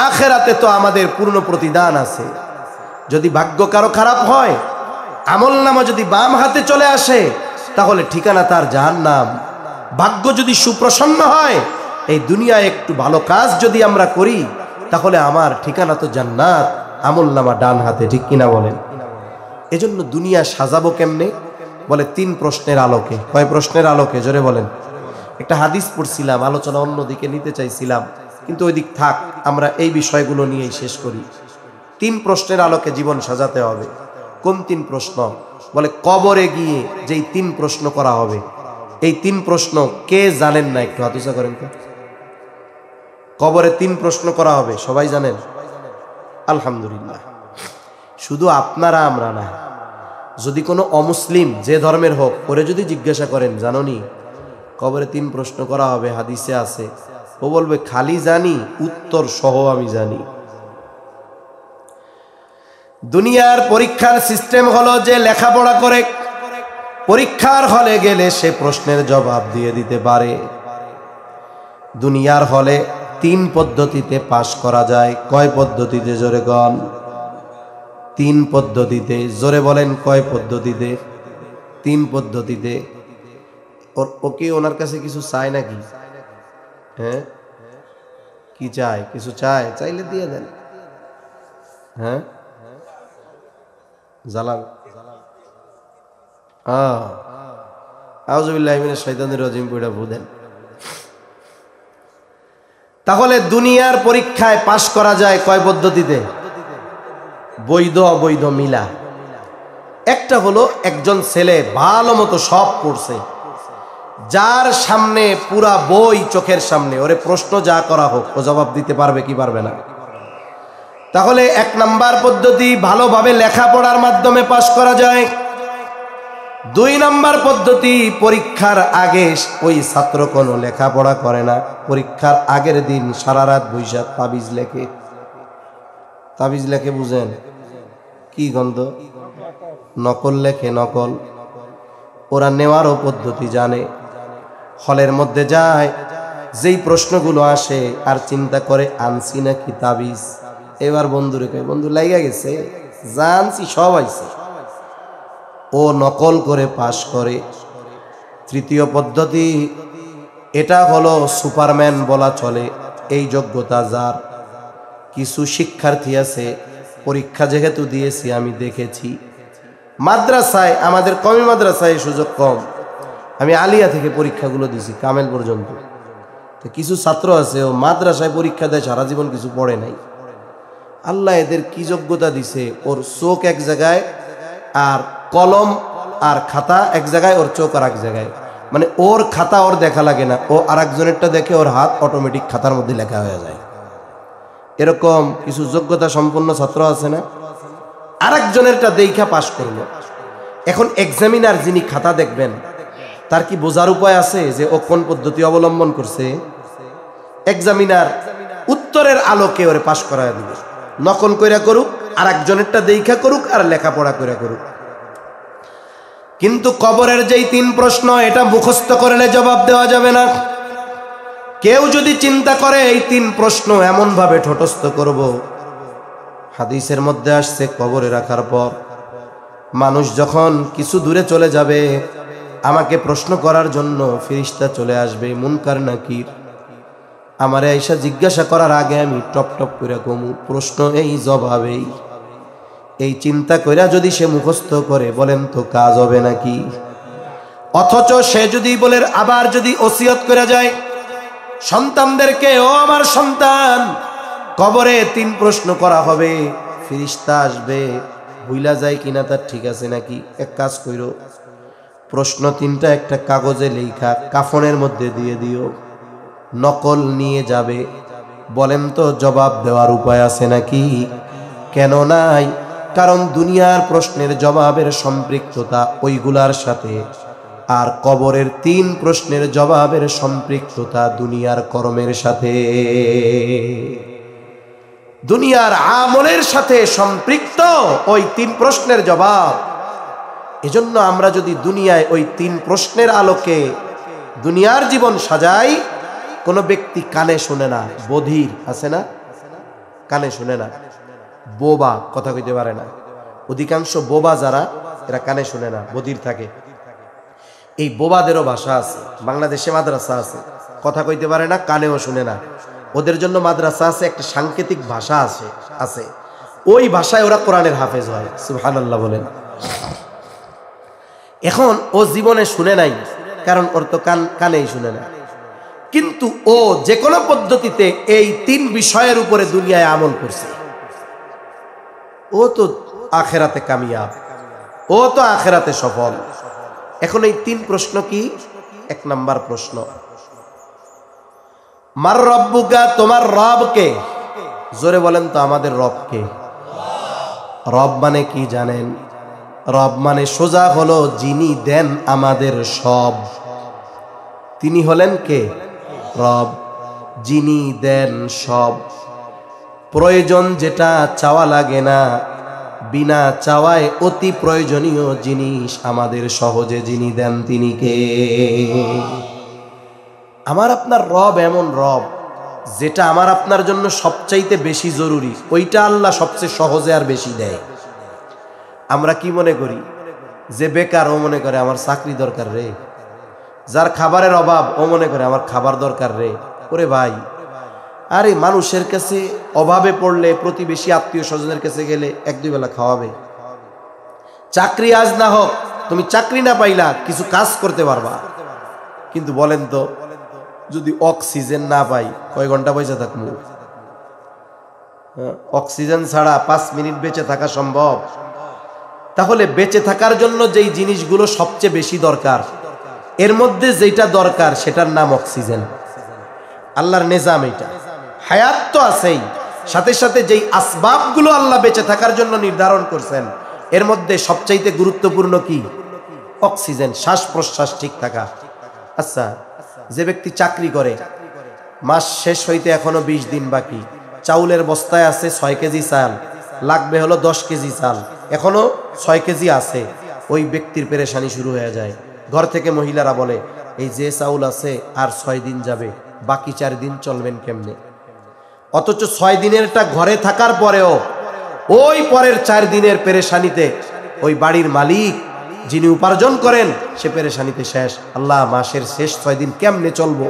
আখিরাতে তো আমাদের পূর্ণ প্রতিদান আছে। যদি ভাগ্য কারো খারাপ হয়, আমলনামা যদি বাম হাতে চলে আসে, তাহলে ঠিকানা তার জাহান্নাম। ভাগ্য যদি সুপ্রসন্ন হয়, এই দুনিয়ায় একটু ভালো কাজ যদি আমরা করি, তাহলে আমার ঠিকানা তো জান্নাত, আমলনামা ডান হাতে, ঠিক কিনা বলেন? এজন্য দুনিয়া সাজাবো কেমনে? বলে 3 প্রশ্নের আলোকে। কয় প্রশ্নের আলোকে? জোরে বলেন। একটা হাদিস পড়ছিলাম, আলোচনা অন্যদিকে নিতে চাইছিলাম, কিন্তু ওই দিক থাক, আমরা এই বিষয়গুলো নিয়েই শেষ করি। 3 প্রশ্নের আলোকে জীবন সাজাতে হবে। কোন 3 প্রশ্ন? বলে কবরে গিয়ে যেই 3 প্রশ্ন করা হবে, এই 3 প্রশ্ন কে জানেন না? একটু হাত উঁচা করেন তো। কবরে 3 প্রশ্ন করা হবে, সবাই জানেন? আলহামদুলিল্লাহ। শুধু আপনারা আমরা না, যদি কোনো অমুসলিম যে ধর্মের হোক, ওরে যদি জিজ্ঞাসা করেন জানোনি কবরে 3 প্রশ্ন করা হবে, হাদিসে আছে, ও বলবে খালি জানি, উত্তর সহ আমি জানি। দুনিয়ার পরীক্ষার সিস্টেম হলো যে লেখাপড়া করে পরীক্ষার হলে গেলে সে প্রশ্নের জবাব দিয়ে দিতে পারে। দুনিয়ার হলে 3 পদ্ধতিতে পাশ করা যায়। কয় পদ্ধতিতে? জোরে গণ। 3 পদ্ধতিতে। জোরে বলেন, কয় পদ্ধতিতে? তিন পদ্ধতিতে। ওকে ওনার কাছে কিছু চায় নাকি? হ্যাঁ, কি চায়? কিছু চায়? চাইলে দিয়ে দেন। হ্যাঁ, জালাল আউযুবিল্লাহি মিনাশ শাইতানির রাজিম পড়া বুঝেন। তাহলে দুনিয়ার পরীক্ষায় পাশ করা যায় কয় পদ্ধতিতে? বৈধ অবৈধ মিলা। একটা হলো একজন ছেলে ভালো মতো সব পড়ছে, যার সামনে পুরা বই চোখের সামনে, ওরে প্রশ্ন যা করা হোক ও জবাব দিতে পারবে কি পারবে না? তাহলে এক নাম্বার পদ্ধতি, ভালোভাবে লেখাপড়ার মাধ্যমে পাশ করা যায়। দুই নাম্বার পদ্ধতি, পরীক্ষার আগে ওই ছাত্র কোনো লেখাপড়া করে না, পরীক্ষার আগের দিন সারা রাত বৈশা তাবিজ লেখে। তাবিজ লেখে বুঝেন কি গন্ধ? নকল লেখে, নকল। ওরা নেওয়ারও পদ্ধতি জানে। হলের মধ্যে যায়, যেই প্রশ্নগুলো আসে আর চিন্তা করে আনছি নাকি তাবিজ। এবার বন্ধুরে কয়, বন্ধু লাইগা গেছে, জানছি সব আইছে। ও নকল করে পাশ করে। তৃতীয় পদ্ধতি, এটা হলো সুপারম্যান বলা চলে, এই যোগ্যতা যার। কিছু শিক্ষার্থী আছে, পরীক্ষা যেহেতু দিয়েছি আমি দেখেছি, মাদ্রাসায়, আমাদের কমি মাদ্রাসায় সুযোগ কম, আমি আলিয়া থেকে পরীক্ষাগুলো দিছি কামেল পর্যন্ত। তো কিছু ছাত্র আছে ও মাদ্রাসায় পরীক্ষা দেয়, সারা জীবন কিছু পড়ে নাই। আল্লাহ এদের কি যোগ্যতা দিছে, ওর চোখ এক জায়গায় আর কলম আর খাতা এক জায়গায়, ওর চোখ আর এক জায়গায়। মানে ওর খাতা ওর দেখা লাগে না, ও আর একজনেরটা দেখে ওর হাত অটোমেটিক খাতার মধ্যে লেখা হয়ে যায়। এরকম কিছু যোগ্যতা সম্পন্ন ছাত্র আছে না? আরেকজনেরটা দেখা পাশ করলো। এখন এক্সামিনার যিনি খাতা দেখবেন, তার কি বোঝার উপায় আছে যে ও কোন পদ্ধতি অবলম্বন করছে? এক্সামিনার উত্তরের আলোকে ওরে পাশ করায় দিবে। নকল কইরা করুক, আর একজনেরটা দেখা করুক, আর লেখাপড়া কইরা করুক। কিন্তু কবরের যেই তিন প্রশ্ন, এটা মুখস্থ করলে জবাব দেওয়া যাবে না। কেউ যদি চিন্তা করে এই তিন প্রশ্ন এমন ভাবে ঠোঁটস্থ করব, হাদিসের মধ্যে আসছে কবরে রাখার পর মানুষ যখন কিছু দূরে চলে যাবে, আমাকে প্রশ্ন করার জন্য ফেরেশতা চলে আসবে, মুনকার নাকির। আমারে আয়েশা জিজ্ঞাসা করার আগে আমি টপ টপ করে কমু, প্রশ্ন এই জবাবেই। এই চিন্তা কইরা যদি সে মুখস্থ করে, বলেন তো কাজ হবে নাকি? অথচ সে যদি বলে, আবার যদি ওসিয়ত করে যায় সন্তানদেরকে, ও আমার সন্তান, কবরে তিন প্রশ্ন করা হবে, ফেরেশতা আসবে, ভুইলা যায় কিনা তার ঠিক আছে নাকি? এক কাজ কইরো, প্রশ্ন তিনটা একটা কাগজে লেখা কাফনের মধ্যে দিয়ে দিও, নকল নিয়ে যাবে। বলেন তো জবাব দেওয়ার উপায় আছে নাকি? কেন নাই? কারণ দুনিয়ার প্রশ্নের জবাবের সম্পৃক্ততা ওইগুলার সাথে, আর কবরের তিন প্রশ্নের জবাবের সম্পৃক্ততা দুনিয়ার কর্মের সাথে, দুনিয়ার আমলের সাথে সম্পৃক্ত ওই তিন প্রশ্নের জবাব। এজন্য আমরা যদি দুনিয়ায় ওই তিন প্রশ্নের আলোকে দুনিয়ার জীবন সাজাই, কোনো ব্যক্তি কানে শুনে না, বধির আছে না, কানে শুনে না, বোবা, কথা কইতে পারে না। অধিকাংশ বোবা যারা, এরা কানে শুনে না, বধির থাকে। এই বোবাদেরও ভাষা আছে, বাংলাদেশে মাদ্রাসা আছে, কথা কইতে পারে না, কানেও শুনে না। ওদের জন্য মাদ্রাসা আছে, একটা সাংকেতিক ভাষা আছে, ওই ভাষায় ওরা কোরআনের হাফেজ হয়। সুবহানাল্লাহ বলেন। এখন ও জীবনে শুনে নাই, কারণ ওর তো কানেই শুনে না, কিন্তু ও যে কোনো পদ্ধতিতে এই তিন বিষয়ের উপরে দুনিয়ায় আমল করছে। ও তো আখেরাতে কামিয়াব, ও তো আখেরাতে সফল। এখন এই তিন প্রশ্ন কি? এক নাম্বার প্রশ্ন, মার রব্বুকা, তোমার রব কে? জোরে বলেন তো, আমাদের রব কে? রব মানে কি জানেন? রব মানে সোজা হলো যিনি দেন আমাদের সব। তিনি হলেন কে? রব, যিনি দেন সব। প্রয়োজন যেটা, চাওয়া লাগে না, বিনা চাওয়ায় অতি প্রয়োজনীয় জিনিস আমাদের সহজে যিনি দেন তিনি কে? আমার আপনার রব এমন রব, যেটা আমার আপনার জন্য সবচাইতে বেশি জরুরি, ওইটা আল্লাহ সবচেয়ে সহজে আর বেশি দেয়। আমরা কি মনে করি? যে বেকার ও মনে করে আমার চাকরি দরকার রে, যার খাবারের অভাব ও মনে করে আমার খাবার দরকার রে। ওরে ভাই, আরে মানুষের কাছে অভাবে পড়লে প্রতিবেশী আত্মীয় স্বজনের কাছে গেলে এক দুই বেলা খাওয়াবে। চাকরি আজ না হোক, তুমি চাকরি না পাইলা কিছু কাজ করতে পারবা, কিন্তু বলেন তো যদি অক্সিজেন না পাই কয় ঘন্টা পয়সা থাকবো? অক্সিজেন ছাড়া 5 মিনিট বেঁচে থাকা সম্ভব? তাহলে বেঁচে থাকার জন্য যেই জিনিসগুলো সবচেয়ে বেশি দরকার, এর মধ্যে যেটা দরকার সেটার নাম অক্সিজেন। আল্লাহর নিজাম এটা। হায়াত তো আছেই, সাথে সাথে যেই আসবাবগুলো আল্লাহ বেঁচে থাকার জন্য নির্ধারণ করছেন, এর মধ্যে সবচাইতে গুরুত্বপূর্ণ কি? অক্সিজেন, শ্বাস প্রশ্বাস ঠিক থাকা। আচ্ছা, যে ব্যক্তি চাকরি করে, মাস শেষ হইতে এখনো 20 দিন বাকি, চাউলের বস্তায় আছে 6 কেজি চাল, লাগবে হলো 10 কেজি চাল, এখনো 6 কেজি আছে, ওই ব্যক্তির পেরেশানি শুরু হয়ে যায়। ঘর থেকে মহিলারা বলে, এই যে চাউল আছে আর 6 দিন যাবে, বাকি 4 দিন চলবেন কেমনে? অথচ 6 দিনেরটা ঘরে থাকার পরেও ওই পরের 4 দিনের পেরেশানিতে ওই বাড়ির মালিক যিনি উপার্জন করেন সে পেরেশানিতে শেষ। আল্লাহ, মাসের শেষ 6 দিন কেমনে চলবো?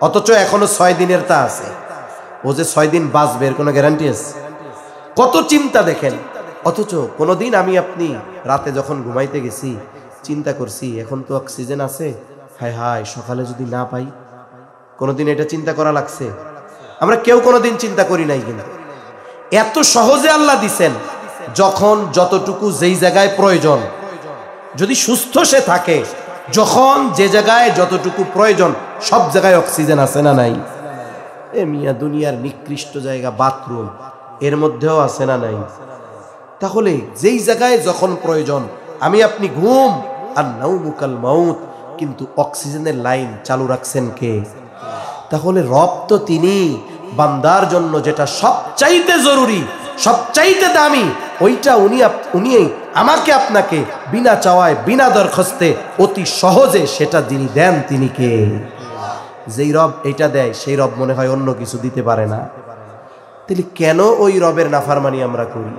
অথচ এখনো 6 দিনের তা আছে। ও যে 6 দিন বাঁচবে এর কোনো গ্যারান্টি আছে? কত চিন্তা দেখেন। অথচ কোনোদিন আমি আপনি রাতে যখন ঘুমাইতে গেছি চিন্তা করছি এখন তো অক্সিজেন আছে, হায় হায় সকালে যদি না পাই? কোনোদিন এটা চিন্তা করা লাগছে? আমরা কেউ কোনোদিন চিন্তা করি নাই। কিন্তু এত সহজে আল্লাহ দিছেন, যখন যতটুকু যেই জায়গায় প্রয়োজন, যদি সুস্থ সে থাকে, যখন যে জায়গায় যতটুকু প্রয়োজন সব জায়গায় অক্সিজেন আছে না নাই? এ মিয়া, দুনিয়ার নিকৃষ্ট জায়গা বাথরুম, এর মধ্যেও আছে না নাই? তাহলে যেই জায়গায় যখন প্রয়োজন, আমি আপনি ঘুম আর নাউমুকাল মাউত, কিন্তু অক্সিজেনের লাইন চালু রাখছেন কে? তাহলে রব তো তিনি, বান্দার জন্য যেটা সবচাইতে জরুরি, সবচাইতে দামি, ওইটা উনি আমাকে আপনাকে বিনা চাওয়ায় বিনা দরখাস্তে অতি সহজে সেটা যিনি দেন তিনি কে? যেই রব এটা দেয় সেই রব মনে হয় অন্য কিছু দিতে পারে না। তাহলে কেন ওই রবের নাফরমানি আমরা করি?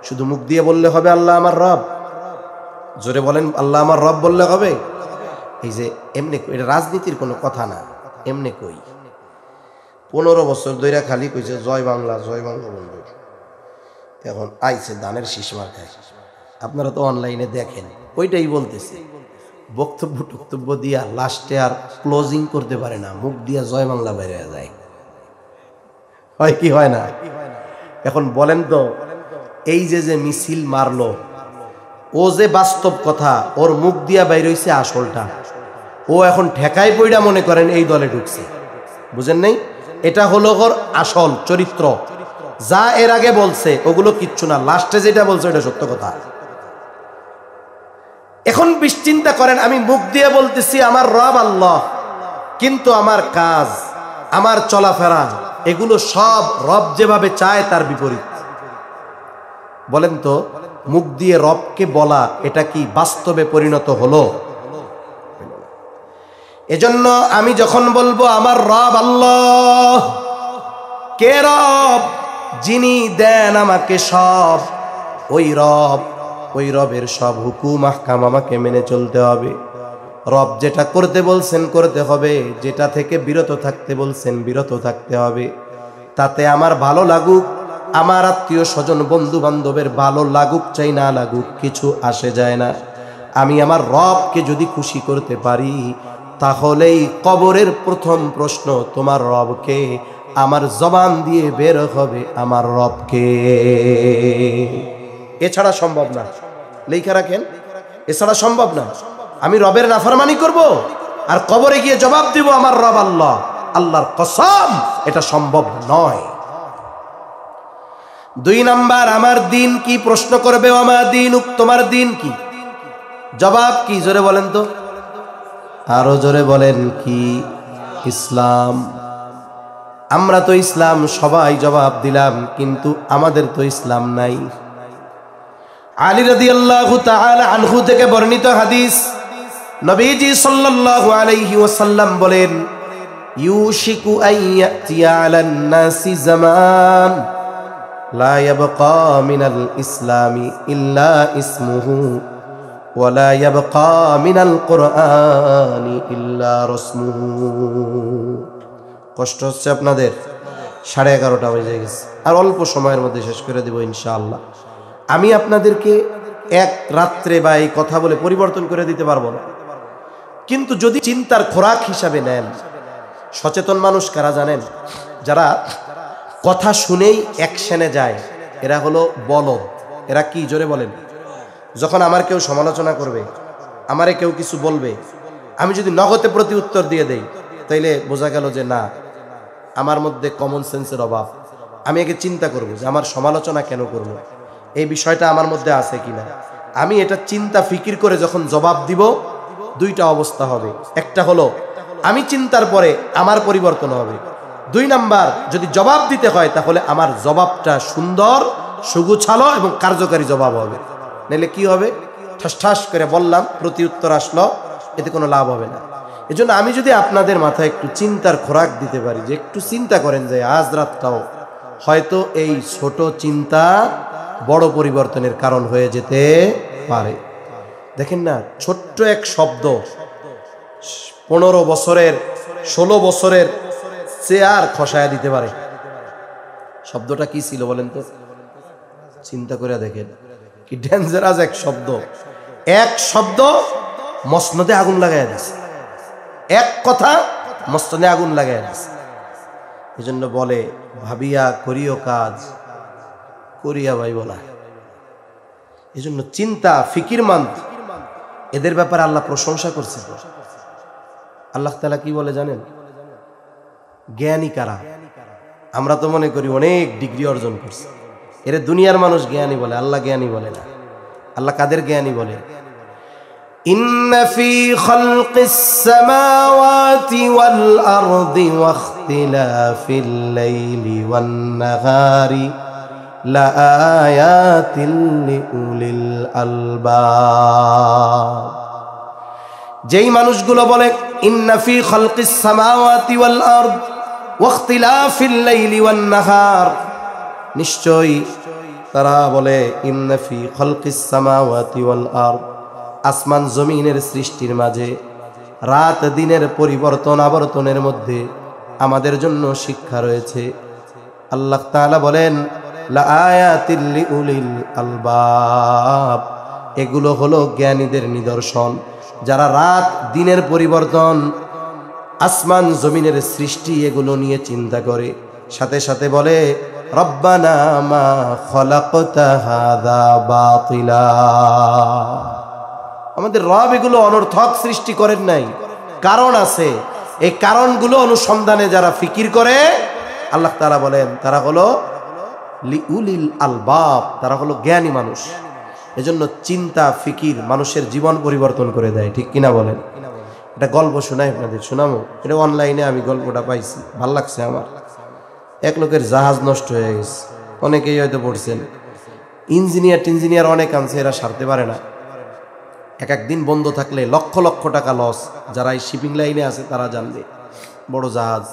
শুধু মুখ দিয়ে বললে হবে আল্লাহ আমার রব? জোরে বলেন আল্লাহ আমার রব বললে হবে? এই যে এমনি, এটা রাজনীতির কোনো কথা না, এমনি কই 15 বছর ধরে খালি কইছে জয় বাংলা জয় বাংলা বলবে, এখন আইছে ধানের শীষমার খায়। আপনারা তো অনলাইনে দেখেন, ওইটাই বলতেছে। বক্তব্য দিয়া লাস্টে আর ক্লোজিং করতে পারে না, মুখ দিয়া জয় বাংলা বেরিয়ে যায়। হয় কি হয় না? এখন বলেন তো, এই যে মিছিল মারলো, ও যে বাস্তব কথা, ওর মুখ দিয়া বাইর হইছে আসলটা। ও এখন ঠেকাই পইড়া মনে করেন এই দলে ঢুকছে, বুঝেন নাই? এটা হলো ওর আসল চরিত্র। যা এর আগে বলছে ওগুলো কিচ্ছু না, লাস্টে যেটা বলছে ওটা সত্য কথা। এখন চিন্তা করেন, আমি মুখ দিয়ে বলতেছি আমার রব আল্লাহ, কিন্তু আমার কাজ, আমার চলাফেরা, এগুলো সব রব যেভাবে চায় তার বিপরীত। বলেন তো, মুখ দিয়ে রবকে বলা এটা কি বাস্তবে পরিণত হলো? এজন্য আমি যখন বলবো আমার রব আল্লাহ, কে রব? যিনি দেন আমাকে সব, ওই রবের সব হুকুম আহকাম আমাকে মেনে চলতে হবে। রব যেটা করতে বলছেন করতে হবে, যেটা থেকে বিরত থাকতে বলছেন বিরত থাকতে হবে। তাতে আমার ভালো লাগুক, আমার আত্মীয় স্বজন বন্ধু বান্ধবের ভালো লাগুক চাই না লাগুক, কিছু আসে যায় না। আমি আমার রবকে যদি খুশি করতে পারি, তাহলেই কবরের প্রথম প্রশ্ন তোমার রবকে, আমার জবান দিয়ে বের হবে আমার রবকে। এছাড়া সম্ভব না, লেখা রাখেন, এছাড়া সম্ভব না। আমি রবের নাফরমানি করব আর কবরে গিয়ে জবাব দিব আমার রব আল্লাহ, আল্লাহর কসম এটা সম্ভব নয়। 2 নাম্বার, আমার দিন কি? প্রশ্ন করবে আমার দিন, তোমার দিন কি? জবাব কি? জোরে বলেন তো, আরো জোরে বলেন কি? ইসলাম। আমরা তো ইসলাম সবাই জবাব দিলাম, কিন্তু আমাদের তো ইসলাম নাই। আলী রাদিয়াল্লাহু তাআলা আনহু থেকে বর্ণিত হাদিস, নবীজি সাল্লাল্লাহু আলাইহি ওয়াসাল্লাম বলেন, ইউশিকু আইয়াতিয়া আলান নাসি জামান লা ইয়াবকা মিনাল ইসলামি ইল্লা ইসমুহু ওয়ালা ইয়াবকা মিনাল কুরআনি ইল্লা রাসমুহু। কষ্ট হচ্ছে আপনাদের? 11:30 বেজে গেছে, আর অল্প সময়ের মধ্যে শেষ করে দেব ইনশাআল্লাহ। আমি আপনাদেরকে এক রাত্রে বা এই কথা বলে পরিবর্তন করে দিতে পারবো না, কিন্তু যদি চিন্তার খোরাক হিসাবে নেন, সচেতন মানুষ কারা জানেন? যারা কথা শুনেই অ্যাকশনে যায়, এরা হলো বলদ। এরা কি, জোরে বলেন? যখন আমার কেউ সমালোচনা করবে, আমারে কেউ কিছু বলবে, আমি যদি নগদে প্রতি উত্তর দিয়ে দেই, তাইলে বোঝা গেল যে না, আমার মধ্যে কমন সেন্সের অভাব। আমি আগে চিন্তা করব যে আমার সমালোচনা কেন করব, এই বিষয়টা আমার মধ্যে আছে কিনা। আমি এটা চিন্তা ফিকির করে যখন জবাব দিব, দুইটা অবস্থা হবে। একটা হলো আমি চিন্তার পরে আমার পরিবর্তন হবে। 2 নাম্বার, যদি জবাব দিতে হয় তাহলে আমার জবাবটা সুন্দর, সুগুছালো এবং কার্যকারী জবাব হবে। নাহলে কি হবে? ঠাস ঠাস করে বললাম, প্রতি উত্তর আসলো, এতে কোনো লাভ হবে না। এজন্য আমি যদি আপনাদের মাথায় একটু চিন্তার খোরাক দিতে পারি, যে একটু চিন্তা করেন যে আজ রাতটাও হয়তো এই ছোট চিন্তা বড় পরিবর্তনের কারণ হয়ে যেতে পারে। দেখেন না, ছোট্ট এক শব্দ 15 বছরের 16 বছরের চেয়ার খসায়া দিতে পারে। শব্দটা কি ছিল বলেন তো? চিন্তা করে দেখেন কি ডেঞ্জারাস এক শব্দ। এক শব্দ মসনদে আগুন লাগাইয়া দিছে, এক কথা মসনদে আগুন লাগাইয়া দিছে। এই জন্য বলে, ভাবিয়া করিও কাজ, করিয়া ভাই বলা। এই জন্য চিন্তা ফিকির মান্ত, এদের ব্যাপারে আল্লাহ প্রশংসা করছে। আল্লাহ তাআলা কি বলে জানেন? জ্ঞানী কারা? আমরা তো মনে করি অনেক ডিগ্রি অর্জন করছে, এর দুনিয়ার মানুষ জ্ঞানী বলে, আল্লাহ জ্ঞানী বলে না। আল্লাহ কাদের জ্ঞানী বলে? ইন্না ফি খালকিস সামাওয়াতি ওয়াল আরদি ওয়াখতিলাফিল লাইলি ওয়ান নাহারি লাআয়াতিল লিউলিল আলবাব। যেই মানুষগুলো বলে ইন্না ফি খালকিস সামাওয়াতি ওয়াল আরদ ওয়াখতিলাফিল লাইলি ওয়ান নাহার, নিশ্চয়ই তারা বলে ইন্না ফি খালকিস সামাওয়াতি ওয়াল আরদ, আসমান জমিনের সৃষ্টির মাঝে রাত দিনের পরিবর্তন আবর্তনের মধ্যে আমাদের জন্য শিক্ষা রয়েছে। আল্লাহ তাআলা বলেন লাআয়াতিল লিউলিল আলবাব, এগুলো হলো জ্ঞানীদের নিদর্শন, যারা রাত দিনের পরিবর্তন, আসমান জমিনের সৃষ্টি এগুলো নিয়ে চিন্তা করে। সাথে সাথে বলে রব্বানা মা খলাকতা হাযা বাতিলা, আমাদের রব এগুলো অনর্থক সৃষ্টি করেন নাই, কারণ আছে। এই কারণগুলো অনুসন্ধানে যারা ফিকির করে, আল্লাহ তাআলা বলেন তারা হলো লিউলিল আলবাব, তারা হলো জ্ঞানী মানুষ। এজন্য চিন্তা ফিকির মানুষের জীবন পরিবর্তন করে দেয়, ঠিক কিনা বলেন? এটা গল্প শোনাই আপনাদের, শোনাবো। এটা অনলাইনে আমি গল্পটা পাইছি, ভাল লাগছে আমার। এক লোকের জাহাজ নষ্ট হয়ে গেছে, অনেকেই হয়তো পড়ছেন। ইঞ্জিনিয়ার অনেক আনছে, এরা সারতে পারে না। এক একদিন বন্ধ থাকলে লক্ষ লক্ষ টাকা লস। যারা এই শিপিং লাইনে আছে তারা জানবে, বড় জাহাজ।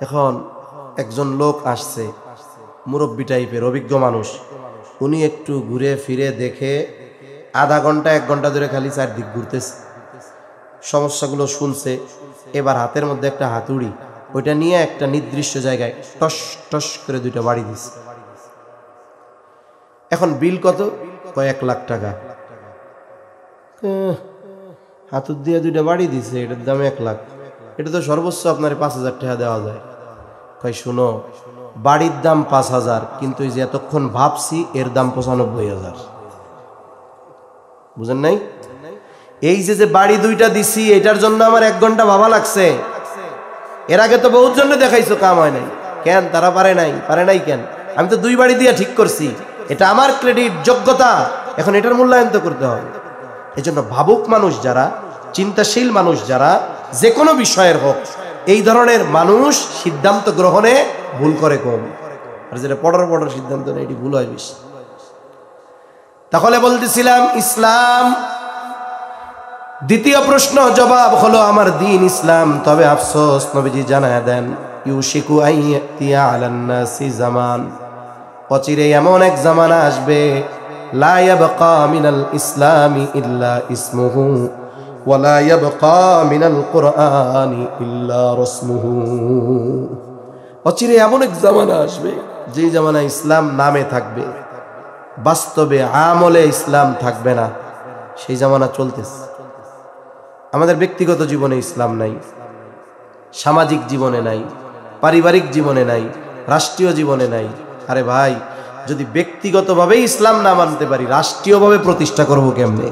এখন একজন লোক আসছে, মুরব্বী টাইপের অভিজ্ঞ মানুষ। উনি একটু ঘুরে ফিরে দেখে আধা ঘন্টা 1 ঘন্টা ধরে খালি চারদিক ঘুরতেছে, সমস্যাগুলো শুনছে। এবার হাতের মধ্যে একটা হাতুড়ি, ওইটা নিয়ে একটা নির্দিষ্ট জায়গায় টস টস করে 2টা বাড়ি দিছে। এখন বিল কত? কয় 1 লাখ টাকা। হাতুড় দিয়ে 2টা বাড়ি দিছে, এটার দাম 1 লাখ। এটা তো সর্বোচ্চ আপনার 5,000 টাকা দেওয়া যায়। কয় শুনো, বাড়ির দাম 5,000, কিন্তু এই যে এতক্ষণ ভাবছি এর দাম 95,000। বুঝেন নাই? এই যে বাড়ি 2টা দিছি, এটার জন্য আমার 1 ঘন্টা ভাবা লাগছে। এর আগে তো বহুত জন্য দেখাইছো, কাম হয় নাই কেন? তারা পারে নাই কেন? আমি তো 2 বাড়ি দিয়ে ঠিক করছি, এটা আমার ক্রেডিট, যোগ্যতা। এখন এটার মূল্যায়ন তো করতে হবে। এজন্য ভাবুক মানুষ যারা, চিন্তাশীল মানুষ যারা, যে কোনো বিষয়ের হোক, এই ধরনের মানুষ সিদ্ধান্ত গ্রহণে ভুল করে কম, আর যেটা পড়ার সিদ্ধান্ত নেই, এটি ভুল হয় বেশি। তাহলে বলতেছিলাম ইসলাম। দ্বিতীয় প্রশ্ন জবাব হলো আমার দিন ইসলাম। তবে আফসোস, নবীজি জানায় দেন ইউশিকু আইয়াতিয়া আলান নাসি জামান, অচিরে এমন এক জামানা আসবে লা ইয়াবকা মিনাল ইসলামি ইল্লা ইসমুহু ওয়া লা ইয়াবকা মিনাল কুরআনি ইল্লা রাসমুহু। অচিরে এমন এক জামানা আসবে যে জামানায় ইসলাম নামে থাকবে, বাস্তবে আমলে ইসলাম থাকবে না। সেই জামানা চলতেছে। আমাদের ব্যক্তিগত জীবনে ইসলাম নাই, সামাজিক জীবনে নাই, পারিবারিক জীবনে নাই, রাষ্ট্রীয় জীবনে নাই। আরে ভাই, যদি ব্যক্তিগতভাবে ইসলাম না মানতে পারি, রাষ্ট্রীয়ভাবে প্রতিষ্ঠা করব কেমনে?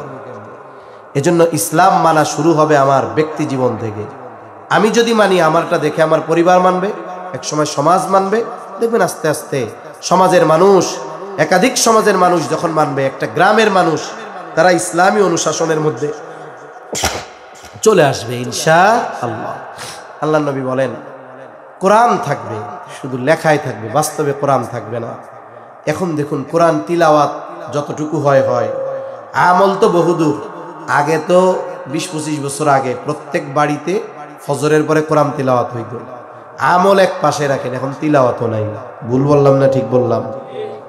এজন্য ইসলাম মানা শুরু হবে আমার ব্যক্তি জীবন থেকে। আমি যদি মানি, আমারটা দেখে আমার পরিবার মানবে, একসময় সমাজ মানবে। দেখবেন আস্তে আস্তে সমাজের মানুষ, একাধিক সমাজের মানুষ যখন মানবে, একটা গ্রামের মানুষ তারা ইসলামী অনুশাসনের মধ্যে চলে আসবে ইনশাআল্লাহ। আল্লাহর নবী বলেন, কোরআন থাকবে, শুধু লেখায় থাকবে, বাস্তবে কোরআন থাকবে না। এখন দেখুন, কোরআন তিলাওয়াত যতটুকু হয়, আমল তো বহুদূর। আগে তো 20-25 বছর আগে প্রত্যেক বাড়িতে ফজরের পরে কোরআন তিলাওয়াত হইত। আমল এক পাশে রাখেন, এখন তিলাওয়াতও নাই। ভুল বললাম না ঠিক বললাম?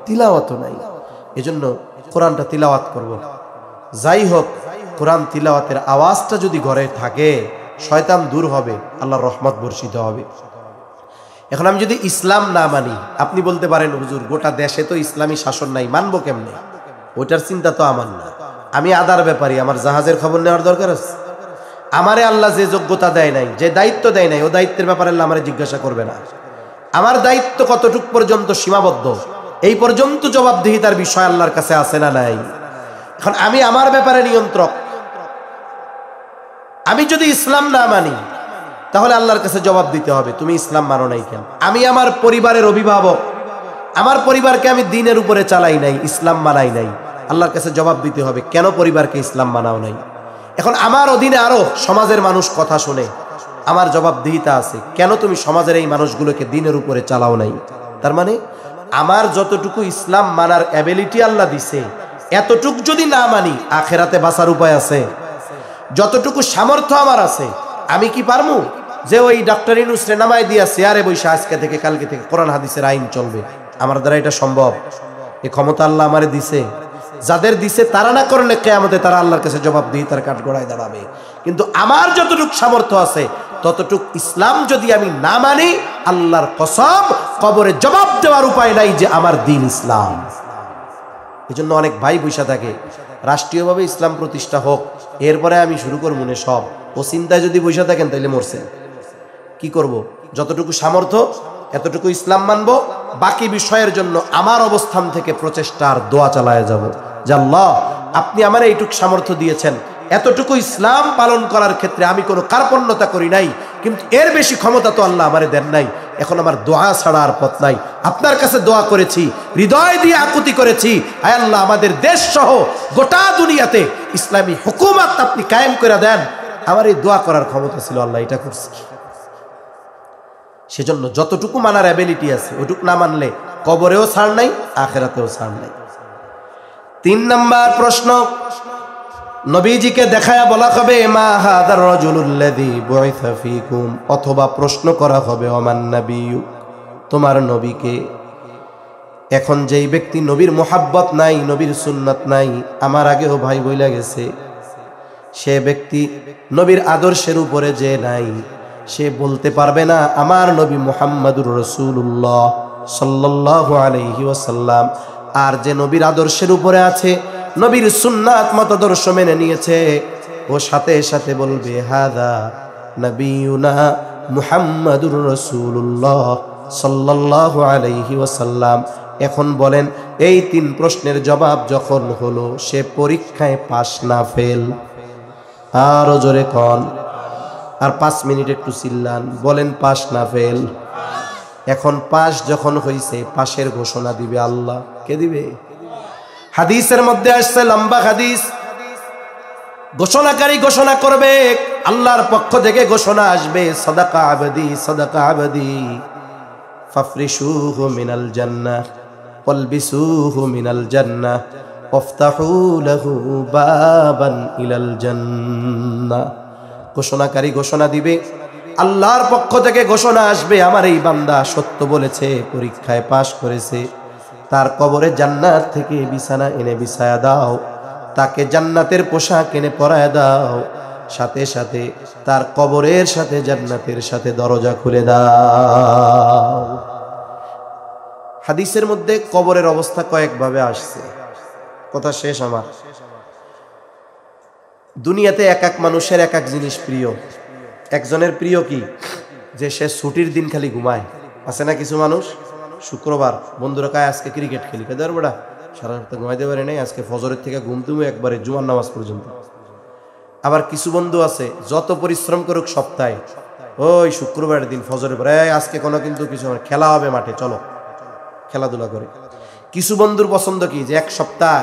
তিলাওয়াতও নাই। এজন্য কোরআনটা তিলাওয়াত করব। যাই হোক, কোরআন তিলাওয়াতের আওয়াজটা যদি ঘরে থাকে, শয়তান দূর হবে, আল্লাহর রহমত বর্ষিত হবে। এখন আমি যদি ইসলাম না মানি, আপনি বলতে পারেন হুজুর গোটা দেশে তো ইসলামী শাসন নাই, মানবো কেমনে? ওইটার চিন্তা তো আমার না। আমি আদার ব্যাপারী, আমার জাহাজের খবর নেওয়ার দরকার আছে? আমারে আল্লাহ যে যোগ্যতা দেয় নাই, যে দায়িত্ব দেয় নাই, ও দায়িত্বের ব্যাপারে আল্লাহ আমারে জিজ্ঞাসা করবে না। আমার দায়িত্ব কতটুক পর্যন্ত সীমাবদ্ধ, এই পর্যন্ত জবাবদিহিতার বিষয় আল্লাহর কাছে আছে না নাই? এখন আমি আমার ব্যাপারে নিয়ন্ত্রক। আমি যদি ইসলাম না মানি, তাহলে আল্লাহর কাছে জবাব দিতে হবে, তুমি ইসলাম মানো নাই কেন? আমি আমার পরিবারের অভিভাবক, আমার পরিবারকে আমি দ্বীনের উপরে চালাই নাই, ইসলাম মানাই নাই। আল্লাহর কাছে জবাব দিতে হবে, কেন পরিবারকে ইসলাম মানাও নাই? এখন আমার অধীনে আরো সমাজের মানুষ কথা শুনে, আমার জবাবদিহিতা আছে, কেন তুমি সমাজের এই মানুষগুলোকে দ্বীনের উপরে চালাও নাই? তার মানে আমার যতটুকু ইসলাম মানার অ্যাবিলিটি আল্লাহ দিছে, এতটুক যদি না মানি, আখেরাতে বাঁচার উপায় আছে? যতটুকু সামর্থ্য আমার আছে, আমি কি পারমু যে ওই ডক্টর ইউনূসরে নামায় দিয়া চেয়ারে বসে আজকে থেকে কালকে থেকে কোরআন হাদিসের আইন চলবে? আমার দ্বারা এটা সম্ভব? এই ক্ষমতা আল্লাহ আমারে দিছে। যাদের দিছে তারা না করলে কিয়ামতে তারা আল্লাহর কাছে জবাবদিহিতার কাঠগড়ায় দাঁড়াবে। কিন্তু আমার যতটুক সামর্থ্য আছে, ততটুক ইসলাম যদি আমি না মানি, আল্লাহর কসম, কবরে জবাব দেওয়ার উপায় নাই যে আমার দ্বীন ইসলাম। এই জন্য অনেক ভাই বৈশা থাকে, রাষ্ট্রীয়ভাবে ইসলাম প্রতিষ্ঠা হোক, এরপরে আমি শুরু করব মনে সব। ও চিন্তায় যদি বৈশা থাকেন তাইলে মরছে। কি করব? যতটুকু সামর্থ্য এতটুকু ইসলাম মানব, বাকি বিষয়ের জন্য আমার অবস্থান থেকে প্রচেষ্টার দোয়া চালায় যাব যে আল্লাহ, আপনি আমার এইটুক সামর্থ্য দিয়েছেন, এতটুকু ইসলাম পালন করার ক্ষেত্রে আমি কোনো কার্পণ্যতা করি নাই, কিন্তু এর বেশি ক্ষমতা তো আল্লাহ আমারে দেন নাই। এখন আমার দোয়া ছাড়া আর পথ নাই। আপনার কাছে দোয়া করেছি, হৃদয় দিয়ে আকুতি করেছি, আয় আল্লাহ, আমাদের দেশ সহ গোটা দুনিয়াতে ইসলামী হুকুমত আপনি কায়েম করে দেন। আমার এই দোয়া করার ক্ষমতা ছিল, আল্লাহ এটা করছি। সেজন্য যতটুকু মানার অ্যাবিলিটি আছে, ওটুকু না মানলে কবরেও ছাড় নাই, আখেরাতেও ছাড় নাই। 3 নাম্বার প্রশ্ন, নবীজিকে দেখায়া বলা হবে মা হাদার রাজুলুল্লাযী বুইসা ফীকুম, অথবা প্রশ্ন করা হবে ওমান নাবিয়্যু, তোমার নবীকে। এখন যেই ব্যক্তি নবীর মোহাব্বত নাই, নবীর সুন্নাত নাই, আমার আগেও ভাই বইলা গেছে, সে ব্যক্তি নবীর আদর্শের উপরে যে নাই, সে বলতে পারবে না আমার নবী মুহাম্মাদুর রাসূলুল্লাহ সাল্লাল্লাহু আলাইহি ওয়াসাল্লাম। আর যে নবীর আদর্শের উপরে আছে, নবীর সুন্নাত মতাদর্শ মেনে নিয়েছে, ও সাথে সাথে বলবে হাদা নবিয়ুনা মুহাম্মাদুর রাসূলুল্লাহ সাল্লাল্লাহু আলাইহি ওয়াসাল্লাম। এখন বলেন, এই 3 প্রশ্নের জবাব যখন হলো, সে পরীক্ষায় পাস না ফেল? আরো জোরে কন, আর 5 মিনিট একটু চিল্লান, বলেন পাস না ফেল? এখন পাস যখন হইছে, পাশের ঘোষণা দিবে আল্লাহ। কে দিবে? হাদিসের মধ্যে আসছে, লম্বা হাদিস, ঘোষণাকারী ঘোষণা করবে, আল্লাহর পক্ষ থেকে ঘোষণা আসবে, সাদাকা আবদি সাদাকা আবদি ফাফরিশুহু মিনাল জান্নাহ ওয়ালবিসুহু মিনাল জান্নাহ ওয়াফতাহু লাহু বাবান ইলাল জান্নাহ। ঘোষণাকারী ঘোষণা দিবে, আল্লাহর পক্ষ থেকে ঘোষণা আসবে, আমার এই বান্দা সত্য বলেছে, পরীক্ষায় পাশ করেছে, তার কবরে জান্নাত থেকে বিছানা এনে বিছায়া দাও, তাকে জান্নাতের পোশাক এনে পরায় দাও, সাথে সাথে তার কবরের সাথে জান্নাতের সাথে দরজা খুলে দাও। হাদিসের মধ্যে কবরের অবস্থা কয়েকভাবে আসছে। কথা শেষ আমার। দুনিয়াতে এক এক মানুষের এক এক জিনিস প্রিয়। একজনের প্রিয় কি, যে সে ছুটির দিন খালি ঘুমায়। আছে না কিছু মানুষ, শুক্রবার বন্ধুরা কায় আজকে ক্রিকেট খেলি, কেদার বেড়া সারা সপ্তাহ ঘুমাইতে পারে নাই, আজকে ফজরের থেকে ঘুম তুমি একবারে জুমার নামাজ পর্যন্ত। আবার কিছু বন্ধু আছে যত পরিশ্রম করুক সপ্তাহে, ওই শুক্রবারের দিন ফজরের পরে আজকে কোনো কিন্তু কিছু খেলা হবে মাঠে, চলো খেলাধুলা করে। কিছু বন্ধুর পছন্দ কি, যে এক সপ্তাহ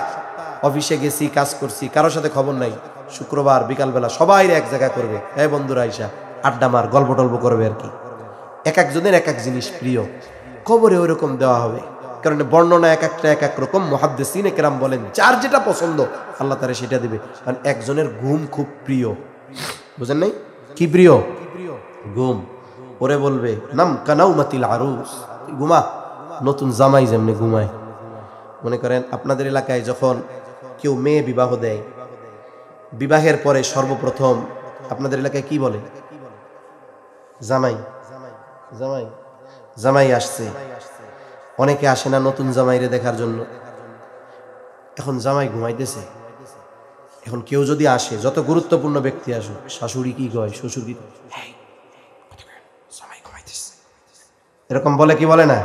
অফিসে গেছি, কাজ করছি, কারোর সাথে খবর নাই, শুক্রবার বিকালবেলা সবাই এক জায়গায় করবে, এই বন্ধুরা আইসা আড্ডা মার, গল্প টল্প করবে আর কি। এক একজনের এক এক জিনিস প্রিয়, কবরে ওই রকম দেওয়া হবে। কারণ বর্ণনা এক একটা এক এক রকম। মুহাদ্দিসিনে কেরাম বলেন যার যেটা পছন্দ আল্লাহ তাআলা সেটা দিবে। কারণ একজনের ঘুম খুব প্রিয়, বুঝেন নাই, কি প্রিয়? ঘুম। ওরে বলবে নাম কানাউমাতিল আরুস, ঘুমা, নতুন জামাই যেমনি ঘুমায়। মনে করেন আপনাদের এলাকায় যখন কেউ মেয়ে বিবাহ দেয়, বিবাহের পরে সর্বপ্রথম আপনাদের এলাকায় কি বলে? জামাই। জামাই জামাই আসছে। অনেকে আসে না নতুন জামাইরে দেখার জন্য। এখন জামাই ঘুমাইতেছে, এখন কেউ যদি আসে, যত গুরুত্বপূর্ণ ব্যক্তি আসুক, শাশুড়ি কি কয়, শ্বশুর কি কয়, জামাই ঘুমাইতেছে, এরকম বলে কি বলে না?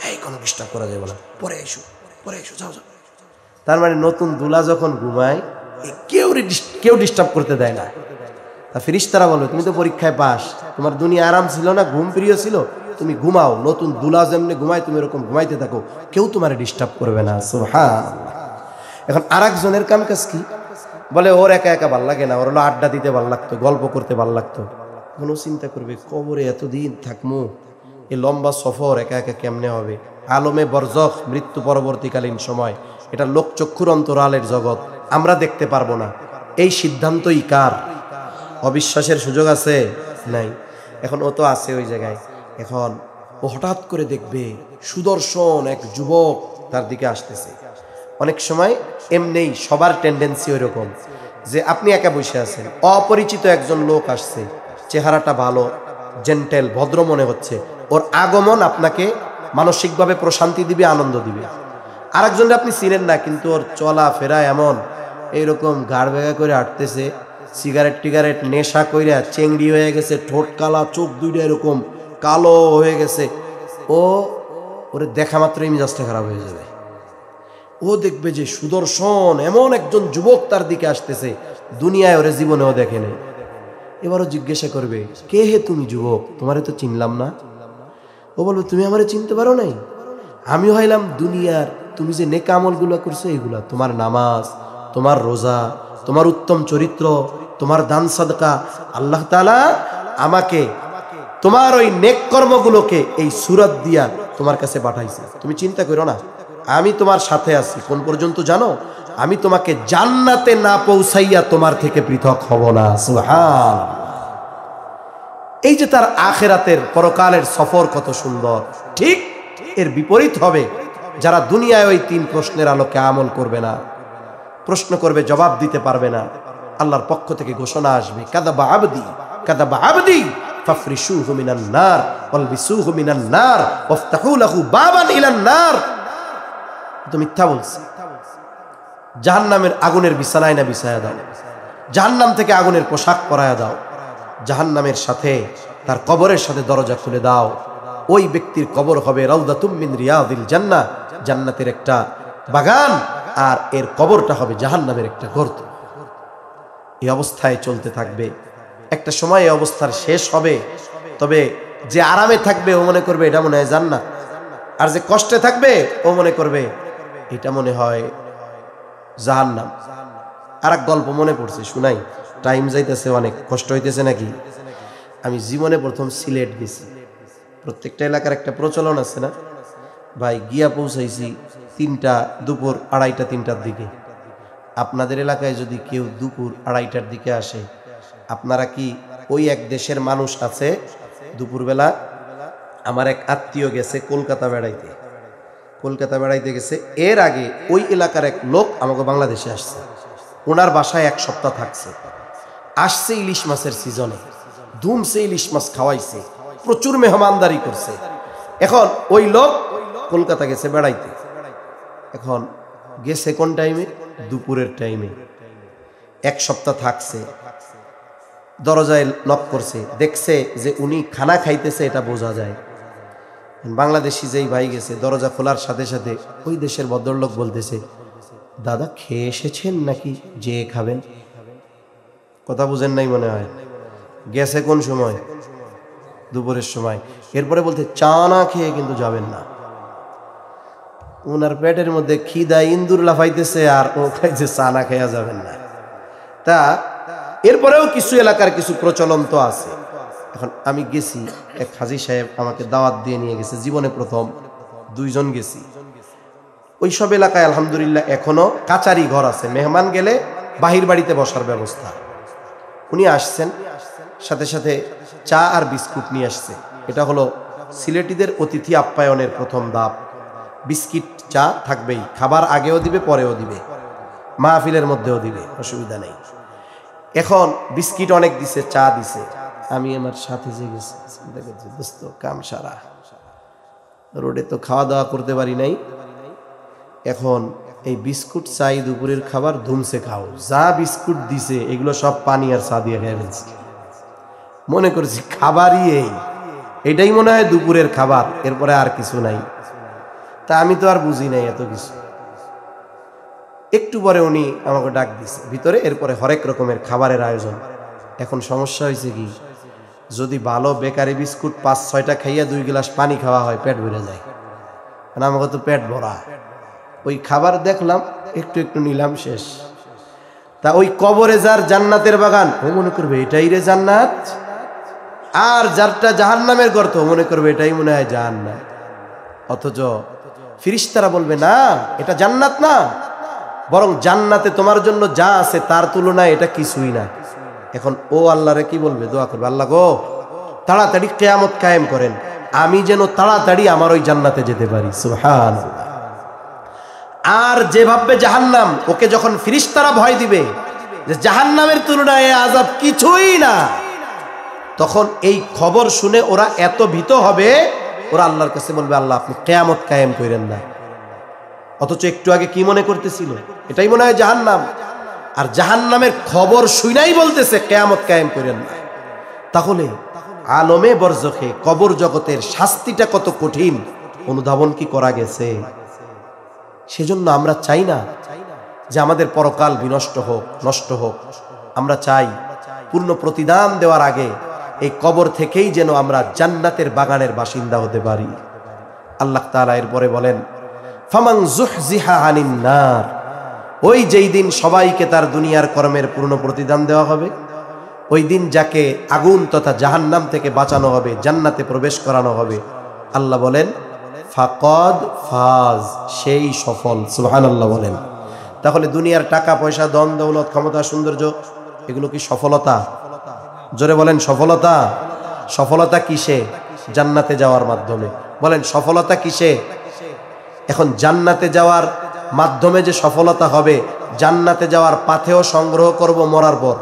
এই কোনো ডিস্টার্ব করা যাবে না, পরে এসো, পরে এসো, যাও যাও। তার মানে নতুন দুলা যখন ঘুমায় কেউ ডিস্টার্ব করতে দেয় না। তা ফেরেশতারা বলে তুমি তো পরীক্ষায় পাস, তোমার দুনিয়া আরাম ছিল না, ঘুম প্রিয় ছিল, তুমি ঘুমাও, নতুন দুলা যেমনি ঘুমায় তুমি এরকম ঘুমাইতে থাকো, কেউ তোমার ডিস্টার্ব করবে না। সুবহানাল্লাহ। এখন আরেকজনের কাম কাজ কি, বলে ওর একা একা ভাল লাগে না, ওর হলো আড্ডা দিতে ভাল লাগতো, গল্প করতে ভাল লাগতো। কোনো চিন্তা করবে কবরে এতদিন থাকমু, এই লম্বা সফর একা একা কেমনে হবে? আলমে বরজখ, মৃত্যু পরবর্তীকালীন সময়, এটা লোকচক্ষুর অন্তরালের জগৎ, আমরা দেখতে পারবো না। এই সিদ্ধান্তই কার? অবিশ্বাসের সুযোগ আছে? নাই। এখন ও তো আছে ওই জায়গায়, এখন ও হঠাৎ করে দেখবে সুদর্শন এক যুবক তার দিকে আসতেছে। অনেক সময় এমনিই সবার টেন্ডেন্সি ওই রকম, যে আপনি একা বসে আছেন, অপরিচিত একজন লোক আসছে, চেহারাটা ভালো, জেন্টেল, ভদ্র মনে হচ্ছে, ওর আগমন আপনাকে মানসিকভাবে প্রশান্তি দিবে, আনন্দ দিবে। আরেকজনকে আপনি চিনেন না, কিন্তু ওর চলা ফেরা এমন, এইরকম ঘাড় ভেগা করে হাঁটতেছে, সিগারেট টিগারেট নেশা কইরা চেংড়ি হয়ে গেছে, ঠোঁট কালা, চোখ দুইটা এরকম কালো হয়ে গেছে, ওরে দেখা মাত্রই মেজাজটা খারাপ হয়ে যাবে। ও দেখবে যে সুদর্শন এমন একজন যুবক তার দিকে আসতেছে, দুনিয়ায় ওরে জীবনেও দেখে নেই। এবারও জিজ্ঞাসা করবে কে হে তুমি যুবক, তোমারে তো চিনলাম না। ও বলবে তুমি আমারে চিনতে পারো নাই? আমি হইলাম দুনিয়ার, তুমি যে নেক আমলগুলো করছো এগুলা, তোমার নামাজ, তোমার রোজা, তোমার উত্তম চরিত্র, তোমার দান সাদকা, আল্লাহ তাআলা আমাকে তোমার ওই নেক কর্মগুলোকে এই সূরত দিয়া তোমার কাছে পাঠাইছে। তুমি চিন্তা করো না, আমি তোমার সাথে আছি। কোন পর্যন্ত জানো? আমি তোমাকে জান্নাতে না পৌঁছাইয়া তোমার থেকে পৃথক হব না। সুবহানাল্লাহ। এই যে তার আখিরাতের পরকালের সফর কত সুন্দর। ঠিক এর বিপরীত হবে যারা দুনিয়ায় ওই তিন প্রশ্নের আলোকে আমল করবে না, প্রশ্ন করবে জবাব দিতে পারবে না। আল্লাহর পক্ষ থেকে ঘোষণা আসবে কাযাবা আবদি, কাযাবা আবদি ফাফরিশুহু মিনান নার ওয়ালবিসুহু মিনান নার ওয়াফতাহু লাহু বাবান ইলান নার। তো মিথ্যা বলছে, জাহান্নামের আগুনের বিছানায় না বিছায়া দাও, জাহান্নাম থেকে আগুনের পোশাক পরায়া দাও, জাহান্নামের সাথে তার কবরের সাথে দরজা খুলে দাও। ওই ব্যক্তির কবর হবে রাউদাতুম মিন রিয়াদিল জান্নাহ, জান্নাতের একটা বাগান, আর এর কবরটা হবে জাহান্নামের একটা গর্ত। এই অবস্থায় চলতে থাকবে। একটা সময় এই অবস্থার শেষ হবে। তবে যে আরামে থাকবে ও মনে করবে এটা মনে হয় জান্নাত, আর যে কষ্টে থাকবে ও মনে করবে এটা মনে হয় জাহান্নাম। আর এক গল্প মনে পড়ছে, শুনাই, টাইম যাইতেছে, অনেক কষ্ট হইতেছে নাকি। আমি জীবনে প্রথম সিলেট গেছি। প্রত্যেকটা এলাকার একটা প্রচলন আছে না ভাই, গিয়া পৌঁছাইছি দুপুর 2:30 3টার দিকে। আপনাদের এলাকায় যদি কেউ দুপুর 2:30টার দিকে আসে, আপনারা কি ওই এক দেশের মানুষ আছে? দুপুরবেলা আমার এক আত্মীয় গেছে কলকাতা বেড়াইতে, কলকাতা বেড়াইতে গেছে। এর আগে ওই এলাকার এক লোক আমাকে বাংলাদেশে আসছে, ওনার বাসায় 1 সপ্তাহ থাকছে। আসছে ইলিশ মাছের সিজনে, ধুমছে ইলিশ মাছ খাওয়াইছে, প্রচুর মেহমানদারি করছে। এখন ওই লোক কলকাতা গেছে বেড়াইতে। এখন গেছে কোন টাইমে? দুপুরের টাইমে। 1 সপ্তাহ থাকছে। দরজায় নক করছে, দেখছে যে উনি খানা খাইতেছে, এটা বোঝা যায়। বাংলাদেশি যেই ভাই গেছে, দরজা খোলার সাথে সাথে ওই দেশের ভদ্রলোক বলতেছে, দাদা খেয়ে এসেছেন নাকি, যে খাবেন? কথা বুঝেন নাই মনে হয়। গেছে কোন সময়? দুপুরের সময়। এরপরে বলতে, চা না খেয়ে কিন্তু যাবেন না। ওনার পেটের মধ্যে খিদা ইন্দুর লাফাইতেছে, আর ও খাইছে চা না খেয়া যাবেন না। তা এরপরেও কিছু এলাকার কিছু প্রচলন তো আছে। এখন আমি গেছি, এক হাজী সাহেব আমাকে দাওয়াত দিয়ে নিয়ে গেছে, জীবনে প্রথম 2 জন গেছি। ওই সব এলাকায় আলহামদুলিল্লাহ এখনো কাচারি ঘর আছে, মেহমান গেলে বাহির বাড়িতে বসার ব্যবস্থা। উনি আসছেন, সাথে সাথে চা আর বিস্কুট নিয়ে আসছে। এটা হলো সিলেটিদের অতিথি আপ্যায়নের প্রথম ধাপ। বিস্কিট চা থাকবেই, খাবার আগেও দিবে, পরেও দিবে, মাহফিলের মধ্যেও দিবে, অসুবিধা নেই। এখন বিস্কিট অনেক দিছে, চা দিছে। আমি আমার সাথে যে গেছি, চিন্তা করছি, দোস্ত কাম সারা, রোডে তো খাওয়া দাওয়া করতে পারি নাই। এখন এই বিস্কুট চাই, দুপুরের খাবার, ধুমসে খাও। যা বিস্কুট দিছে এগুলো সব পানি আর চা দিয়ে খেয়ে ফেলছি। মনে করছি খাবারই এটাই মনে হয় দুপুরের খাবার, এরপরে আর কিছু নাই। তা আমি তো আর বুঝি নাই এত কিছু। একটু পরে উনি আমাকে ডাক দিছে ভিতরে, এরপরে হরেক রকমের খাবারের আয়োজন। এখন সমস্যা হয়েছে কি, যদি ভালো বেকারি বিস্কুট 5-6টা খাইয়া 2 গ্লাস পানি খাওয়া হয়, পেট ভরে যায়। কারণ আমাকে তো পেট ভরা। ওই খাবার দেখলাম, একটু একটু নিলাম, শেষ। তা ওই কবরে যার জান্নাতের বাগান, ও মনে করবে এটাই রে জান্নাত। আর যারটা জাহান্নামের গর্ত, ও মনে করবে এটাই মনে হয় জান্নাত। অথচ ফিরিস্তারা বলবে, না এটা জান্নাত না, বরং জান্নাতে তোমার জন্য যা আছে তার তুলনায় এটা কিছুই না। এখন ও আল্লাহরে কি বলবে? দোয়া করবে, আল্লাহ গো তাড়াতাড়ি কিয়ামত কায়েম করেন, আমি যেন তাড়াতাড়ি আমার ওই জান্নাতে যেতে পারি। সুবহানাল্লাহ। আর যে ভাববে জাহান্নাম, ওকে যখন ফিরিস্তারা ভয় দিবে যে জাহান্নামের তুলনায় আযাব কিছুই না, তখন এই খবর শুনে ওরা এত ভীত হবে, ওরা আল্লাহর কাছে বলবে, আল্লাহ আপনি কিয়ামত কায়েম করেন না। অথচ একটু আগে কি মনে করতেছিল? এটাই মনে হয় জাহান্নাম। আর জাহান্নামের খবর শুনাই বলতেছে কিয়ামত কায়েম করেন না। তাহলে আলমে বরজখে কবর জগতের শাস্তিটা কত কঠিন অনুধাবন কি করা গেছে? সেজন্য আমরা চাই না যে আমাদের পরকাল বিনষ্ট হোক, নষ্ট হোক। আমরা চাই পূর্ণ প্রতিদান দেওয়ার আগে এই কবর থেকেই যেন আমরা জান্নাতের বাগানের বাসিন্দা হতে পারি। আল্লাহ তাআলা এরপরে বলেন, ফামান যুহজিহা আনিন নার, ওই যেই দিন সবাইকে তার দুনিয়ার কর্মের পূর্ণ প্রতিদান দেওয়া হবে, ওই দিন যাকে আগুন তথা জাহান্নাম থেকে বাঁচানো হবে, জান্নাতে প্রবেশ করানো হবে, আল্লাহ বলেন ফাকাদ ফাজ, সেই সফল। সুবহানাল্লাহ বলেন। তাহলে দুনিয়ার টাকা পয়সা, ধন দৌলত, ক্ষমতা, সৌন্দর্য, এগুলো কি সফলতা? জোরে বলেন সফলতা। সফলতা কিসে? জান্নাতে যাওয়ার মাধ্যমে। বলেন সফলতা কিসে? এখন জান্নাতে যাওয়ার মাধ্যমে যে সফলতা হবে, জান্নাতে যাওয়ার পাথেও সংগ্রহ করব মরার পর।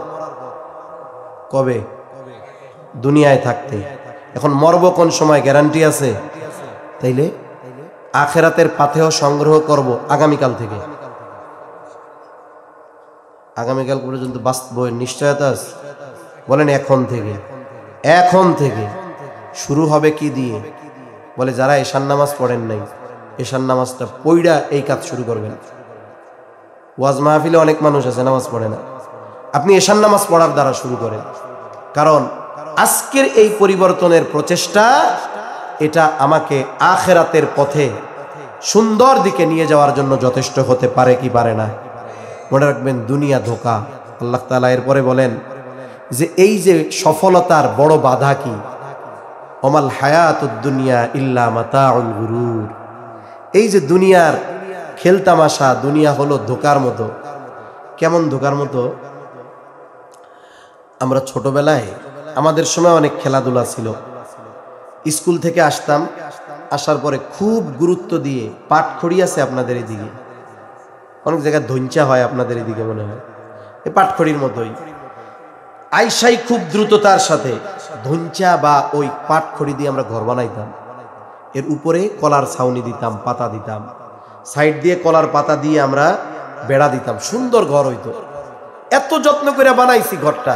কবে? দুনিয়ায় থাকতে। এখন মরব কোন সময়? গ্যারান্টি আছে? তাইলে আখেরাতের পাথেও সংগ্রহ করব আগামীকাল থেকে। আগামীকাল পর্যন্ত বাঁচব নিশ্চয়তা আছে? বলেন এখন থেকে। এখন থেকে শুরু হবে কি দিয়ে? বলে যারা এশার নামাজ পড়েন নাই, এশার নামাজটা পইড়া এই কাজ শুরু করবেন। ওয়াজ মাহফিলে অনেক মানুষ আছে নামাজ পড়ে না, আপনি এশার নামাজ পড়ার দ্বারা শুরু করেন। কারণ আজকের এই পরিবর্তনের প্রচেষ্টা, এটা আমাকে আখেরাতের পথে সুন্দর দিকে নিয়ে যাওয়ার জন্য যথেষ্ট হতে পারে কি পারে না? মনে রাখবেন, দুনিয়া ধোঁকা। আল্লাহ তাআলা এরপরে বলেন যে এই যে সফলতার বড় বাধা কি? ওমাল হায়াতুদ দুনিয়া ইল্লা মাতাউল গুরুর। এই যে দুনিয়ার খেলতামাশা, দুনিয়া হলো ধোঁকার মতো। কেমন ধোঁকার মতো? আমরা ছোটবেলায় আমাদের সময় অনেক খেলাধুলা ছিল। স্কুল থেকে আসতাম, আসার পরে খুব গুরুত্ব দিয়ে পাটখড়ি আছে আপনাদের এদিকে, অনেক জায়গায় ধঞ্চা হয় আপনাদের এদিকে মনে হয়, এই পাটখড়ির মতোই আইসাই খুব দ্রুততার সাথে ধঞ্চা বা ওই পাটখড়ি দিয়ে আমরা ঘর বানাইতাম। এর উপরে কলার ছাউনি দিতাম, পাতা দিতাম, সাইড দিয়ে কলার পাতা দিয়ে আমরা বেড়া দিতাম, সুন্দর ঘর হইতো। এত যত্ন করে বানাইছি ঘরটা,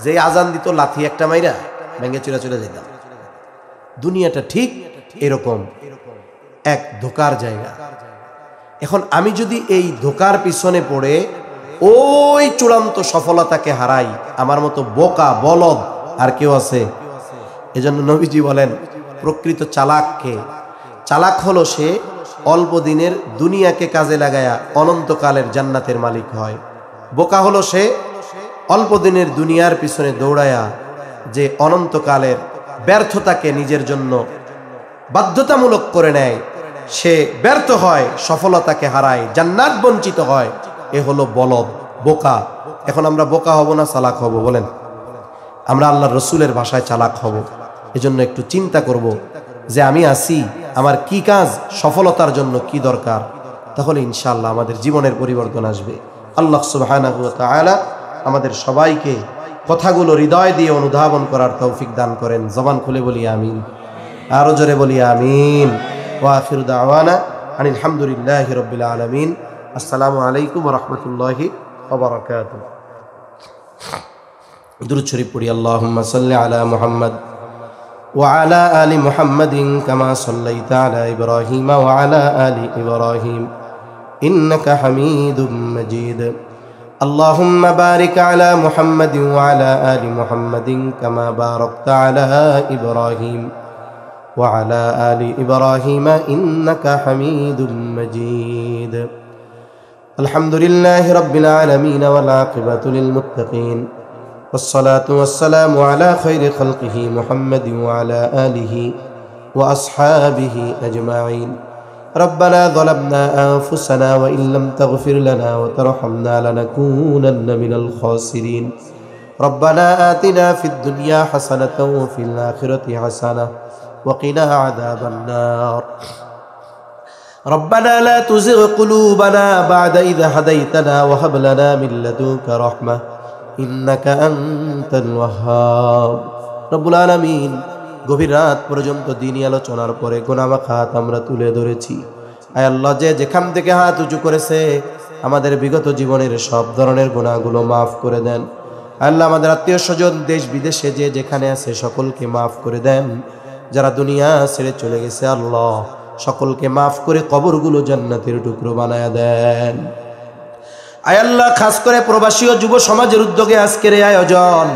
যে আজান দিত লাথি একটা মাইরা ভেঙে চুরা চলে যেতাম। দুনিয়াটা ঠিক এরকম এক ধোকার জায়গা। এখন আমি যদি এই ধোকার পিছনে পড়ে ওই চূড়ান্ত সফলতাকে হারাই, আমার মতো বোকা বলদ আর কেউ আছে? এজন্য নবীজি বলেন প্রকৃত চালাককে, চালাক হলো সে অল্প দিনের দুনিয়াকে কাজে লাগায়া অনন্তকালের জান্নাতের মালিক হয়। বোকা হলো সে অল্প দিনের দুনিয়ার পিছনে দৌড়ায়া যে অনন্তকালের ব্যর্থতাকে নিজের জন্য বাধ্যতামূলক করে নেয়, সে ব্যর্থ হয়, সফলতাকে হারায়, জান্নাত বঞ্চিত হয়। এ হলো বলদ, বোকা। এখন আমরা বোকা হব না চালাক হব? বলেন, আমরা আল্লাহর রসুলের ভাষায় চালাক হব। এজন্য একটু চিন্তা করব যে আমি আছি, আমার কি কাজ, সফলতার জন্য কি দরকার, তাহলে ইনশাআল্লাহ আমাদের জীবনের পরিবর্তন আসবে। আল্লাহ সুবহানাহু ওয়া তাআলা আমাদের সবাইকে কথাগুলো হৃদয় দিয়ে অনুধাবন করার তৌফিক দান করেন। জবান খুলে বলি আমিন, আরো জোরে বলি আমিন। ওয়া আখিরু দাওয়ানা আনিল হামদুলিল্লাহি রাব্বিল আলামিন। আসসালামু আলাইকুম ওয়া রাহমাতুল্লাহি ওয়া বারাকাতুহু। দুরূদ শরীফ পড়ি। আল্লাহুম্মা সাল্লি আলা মুহাম্মদ ওয়া আলা আলি মুহাম্মাদিন কামা সাল্লাইতা আলা ইব্রাহিম ওয়া আলা আলি ইব্রাহিম ইন্নাকা হামিদুম মাজিদ। আল্লাহুম্মা বারিক আলা মুহাম্মাদিন ওয়া আলা আলি মুহাম্মাদিন কামা বারাকতা আলা ইব্রাহিম ওয়া আলা আলি ইব্রাহিম ইন্নাকা হামিদুম মাজিদ। আলহামদুলিল্লাহি রাব্বিল আলামিন ওয়াল আকিবাতু লিল মুত্তাকিন والصلاة والسلام على خير خلقه محمد وعلى آله وأصحابه أجمعين. ربنا ظلمنا أنفسنا وإن لم تغفر لنا وترحمنا لنكونن من الخاسرين. ربنا آتنا في الدنيا حسنة وفي الآخرة حسنة وقنا عذاب النار. ربنا لا تزغ قلوبنا بعد إذ هديتنا وهب لنا من لدنك رحمة ইন্নাকা আনতাল ওয়াহ্হাব। রব্বুল আলামিন, গভীর রাত পর্যন্ত দিনী আলোচনার পরে গুনাহমাখা হাত আমরা তুলে ধরেছি। আয় আল্লাহ, যে যেখান থেকে হাত উঁচু করেছে আমাদের বিগত জীবনের সব ধরনের গুনাহগুলো মাফ করে দেন। আল্লাহ, আমাদের আত্মীয় স্বজন দেশ বিদেশে যে যেখানে আছে সকলকে মাফ করে দেন। যারা দুনিয়া ছেড়ে চলে গেছে আল্লাহ, সকলকে মাফ করে কবরগুলো জান্নাতের টুকরো বানায়া দেন। আয় আল্লাহ, খাস করে প্রবাসী ও যুব সমাজের উদ্যোগে আজকের এই আয়োজন,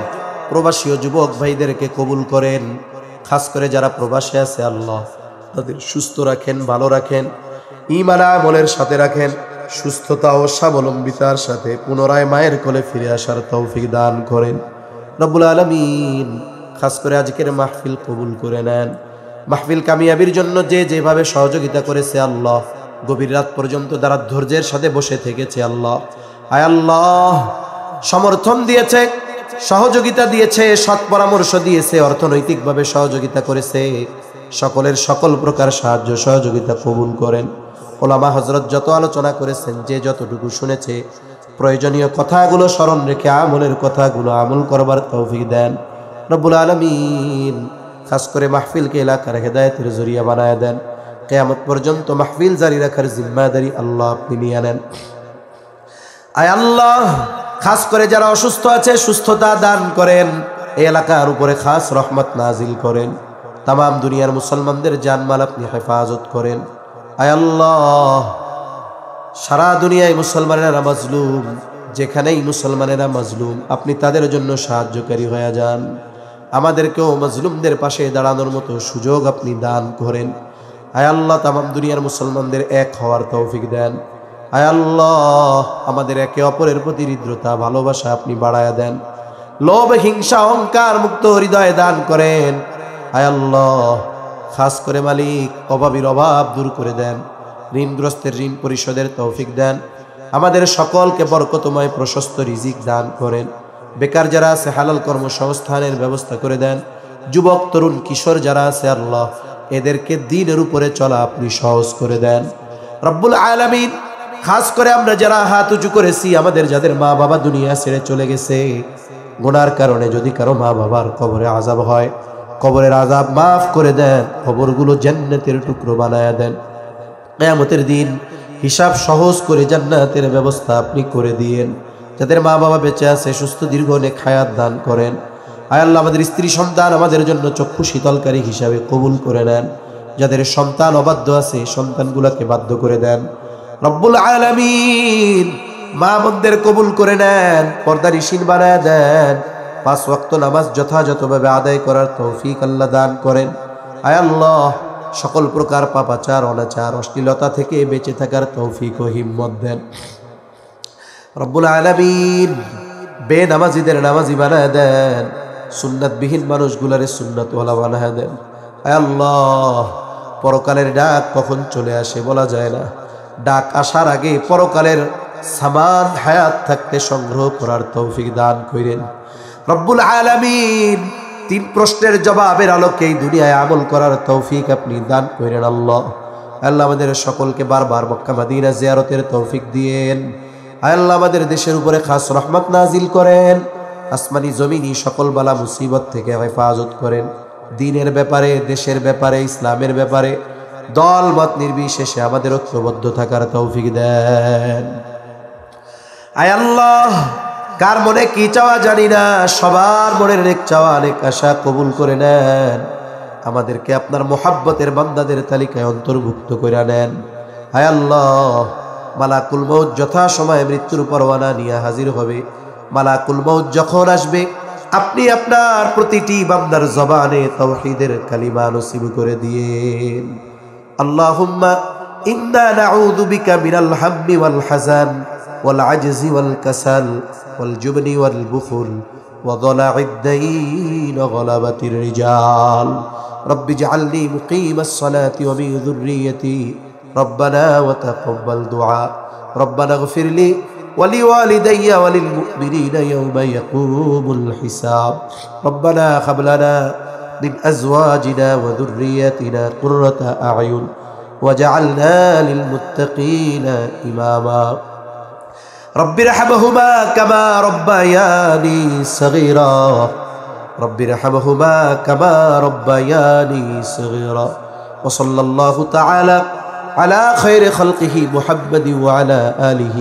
প্রবাসী ও যুবক ভাইদেরকে কবুল করেন। খাস করে যারা প্রবাসে আছে আল্লাহ, তাদের সুস্থ রাখেন, ভালো রাখেন, ঈমান আমলের সাথে রাখেন, সুস্থতা ও স্বাবলম্বিতার সাথে পুনরায় মায়ের কোলে ফিরে আসার তৌফিক দান করেন রব্বুল আলামিন। খাস করে আজকের মাহফিল কবুল করে নেন। মাহফিল কামিয়াবির জন্য যে যেভাবে সহযোগিতা করেছে আল্লাহ, গভীর রাত পর্যন্ত যারা ধৈর্যের সাথে বসে থেকেছে আল্লাহ, আয় আল্লাহ, সমর্থন দিয়েছে, সহযোগিতা দিয়েছে, সৎ পরামর্শ দিয়েছে, অর্থনৈতিকভাবে সহযোগিতা করেছে, সকলের সকল প্রকার সাহায্য সহযোগিতা কবুল করেন। ওলামা হযরত যত আলোচনা করেছেন, যে যতটুকু শুনেছে, প্রয়োজনীয় কথাগুলো স্মরণ রেখে আমলের কথাগুলো আমল করবার তৌফিক দেন রব্বুল আলামিন। খাস করে মাহফিলকে এলাকার হেদায়েতের জরিয়া বানায় দেন। কিয়ামত পর্যন্ত মাহফিল জারি রাখার জিম্মাদারি আল্লাহ আপনি নিয়ে নেন। আয় আল্লাহ, খাস করে যারা অসুস্থ আছে সুস্থতা দান করেন। এই এলাকার উপরে খাস রহমত নাজিল করেন। তামাম দুনিয়ার মুসলমানদের জানমাল আপনি হেফাজত করেন। আয় আল্লাহ, সারা দুনিয়ায় মুসলমানেরা মাজলুম, যেখানেই মুসলমানেরা মাজলুম আপনি তাদের জন্য সাহায্যকারী হয়ে যান। আমাদেরকেও মাজলুমদের পাশে দাঁড়ানোর মতো সুযোগ আপনি দান করেন। আয় আল্লাহ, তামাম দুনিয়ার মুসলমানদের এক হওয়ার তৌফিক দেন। আয় আল্লাহ, আমাদের একে অপরের প্রতি হৃদ্রতা ভালোবাসা আপনি বাড়ায়া দেন। লোভ হিংসা অহংকার মুক্ত হৃদয় দান করেন। আয় আল্লাহ, খাস করে মালিক, অভাবীর অভাব দূর করে দেন। ঋণগ্রস্তের ঋণ পরিশোধের তৌফিক দেন। আমাদের সকলকে বরকতময় প্রশস্ত রিজিক দান করেন। বেকার যারা আছে হালাল কর্মসংস্থানের ব্যবস্থা করে দেন। যুবক তরুণ কিশোর যারা আছে আল্লাহ, এদেরকে দ্বীনের উপরে চলা আপনি সহজ করে দেন রব্বুল আলামিন। খাস করে আমরা যারা হাত উঁচু করেছি, আমাদের যাদের মা বাবা দুনিয়া ছেড়ে চলে গেছে, গুনার কারণে যদি কারো মা বাবার কবরে আযাব হয়, কবরের আযাব মাফ করে দেন, কবরগুলো জান্নাতের টুকরো বানায়া দেন। কিয়ামতের দিন হিসাব সহজ করে জান্নাতের ব্যবস্থা আপনি করে দিয়েন। যাদের মা বাবা বেঁচে আছে, সুস্থ দীর্ঘ নেক হায়াত দান করেন। আয় আল্লাহ, আমাদের স্ত্রী সন্তান আমাদের জন্য চক্ষু শীতলকারী হিসাবে কবুল করে নেন। যাদের সন্তান অবাধ্য আছে, সন্তানগুলোকে বাধ্য করে দেন রব্বুল আলামিন। মা বোনদের কবুল করে নেন, পর্দানিশীন বানায় দেন। 5 ওয়াক্ত নামাজ যথাযথভাবে আদায় করার তৌফিক আল্লাহ দান করেন। আয় আল্লাহ, সকল প্রকার পাপাচার, অনাচার, অশ্লীলতা থেকে বেঁচে থাকার তৌফিক ও হিম্মত দেন রব্বুল আলামিন। বেনামাজিদের নামাজি বানায় দেন, সুন্নাতবিহীন মানুষগুলারে সুন্নাতওয়ালা বানায় দেন। আয় আল্লাহ, পরকালের ডাক কখন চলে আসে বলা যায় না। ডাক আসার আগে পরকালের সামান হায়াত থাকতে সংগ্রহ করার তৌফিক দান করেন রব্বুল আলামিন। 3 প্রশ্নের জবাবের আলোকে এই দুনিয়ায় আমল করার তৌফিক আপনি দান করেন আল্লাহ। আল্লাহ, আমাদের সকলকে বারবার মক্কা মদিনা জিয়ারতের তৌফিক দিয়েন। আল্লাহ, আমাদের দেশের উপরে খাস রহমত নাজিল করেন। আসমানি জমিনি সকল বালা মুসিবত থেকে হেফাজত করেন। দ্বীনের ব্যাপারে, দেশের ব্যাপারে, ইসলামের ব্যাপারে দল মত নির্বিশেষে আমাদের ঐক্যবদ্ধ থাকার তৌফিক দেন। আয় আল্লাহ, কার মনে কি চাওয়া জানি না, সবার মনের নেক চাওয়া, নেক আশা কবুল করে নেন। আমাদেরকে আপনার মোহাব্বতের বান্দাদের তালিকায় অন্তর্ভুক্ত করে নেন। আয় আল্লাহ, মালাকুল মউত যথা সময়ে মৃত্যুর পরওয়ানা নিয়ে হাজির হবে। মালাকুল মউত যখন আসবে, আপনি আপনার প্রতিটি বান্দার জবানে তাওহীদের কালিমা নসিব করে দিয়েন। আল্লাহুম্মা ইন্না নাউযু বিকা মিনাল হাম্মি ওয়াল হাযান ওয়াল আজজি ওয়াল কাসাল ওয়াল জুবনি ওয়াল বুখল ওয়া যালা'id দাইন ওয়া গলাবাতির রিজাল। রব্বি ইজআলনি মুকিমাস সালাতি ওয়া মিন যুররিয়্যতি রব্বানা ওয়া তাকাব্বাল দুআ। রব্বানা ইগফির লি ওয়া লিওয়ালিদাইয়া ওয়া লিল মুমিনিনা ইয়াওমা ইয়াকুমুল হিসাব। রব্বানা হাব লানা من أزواجنا وذرياتنا قرة أعين وجعلنا للمتقين إماما رب ارحمهما كما ربياني صغيرا رب ارحمهما كما ربياني صغيرا وصلى الله تعالى على خير خلقه محمد وعلى آله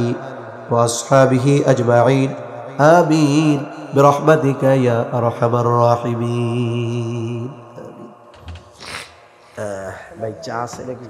وأصحابه أجمعين آمين برحمتك يا أرحم الراحمين. ভাই চা আছে নাকি?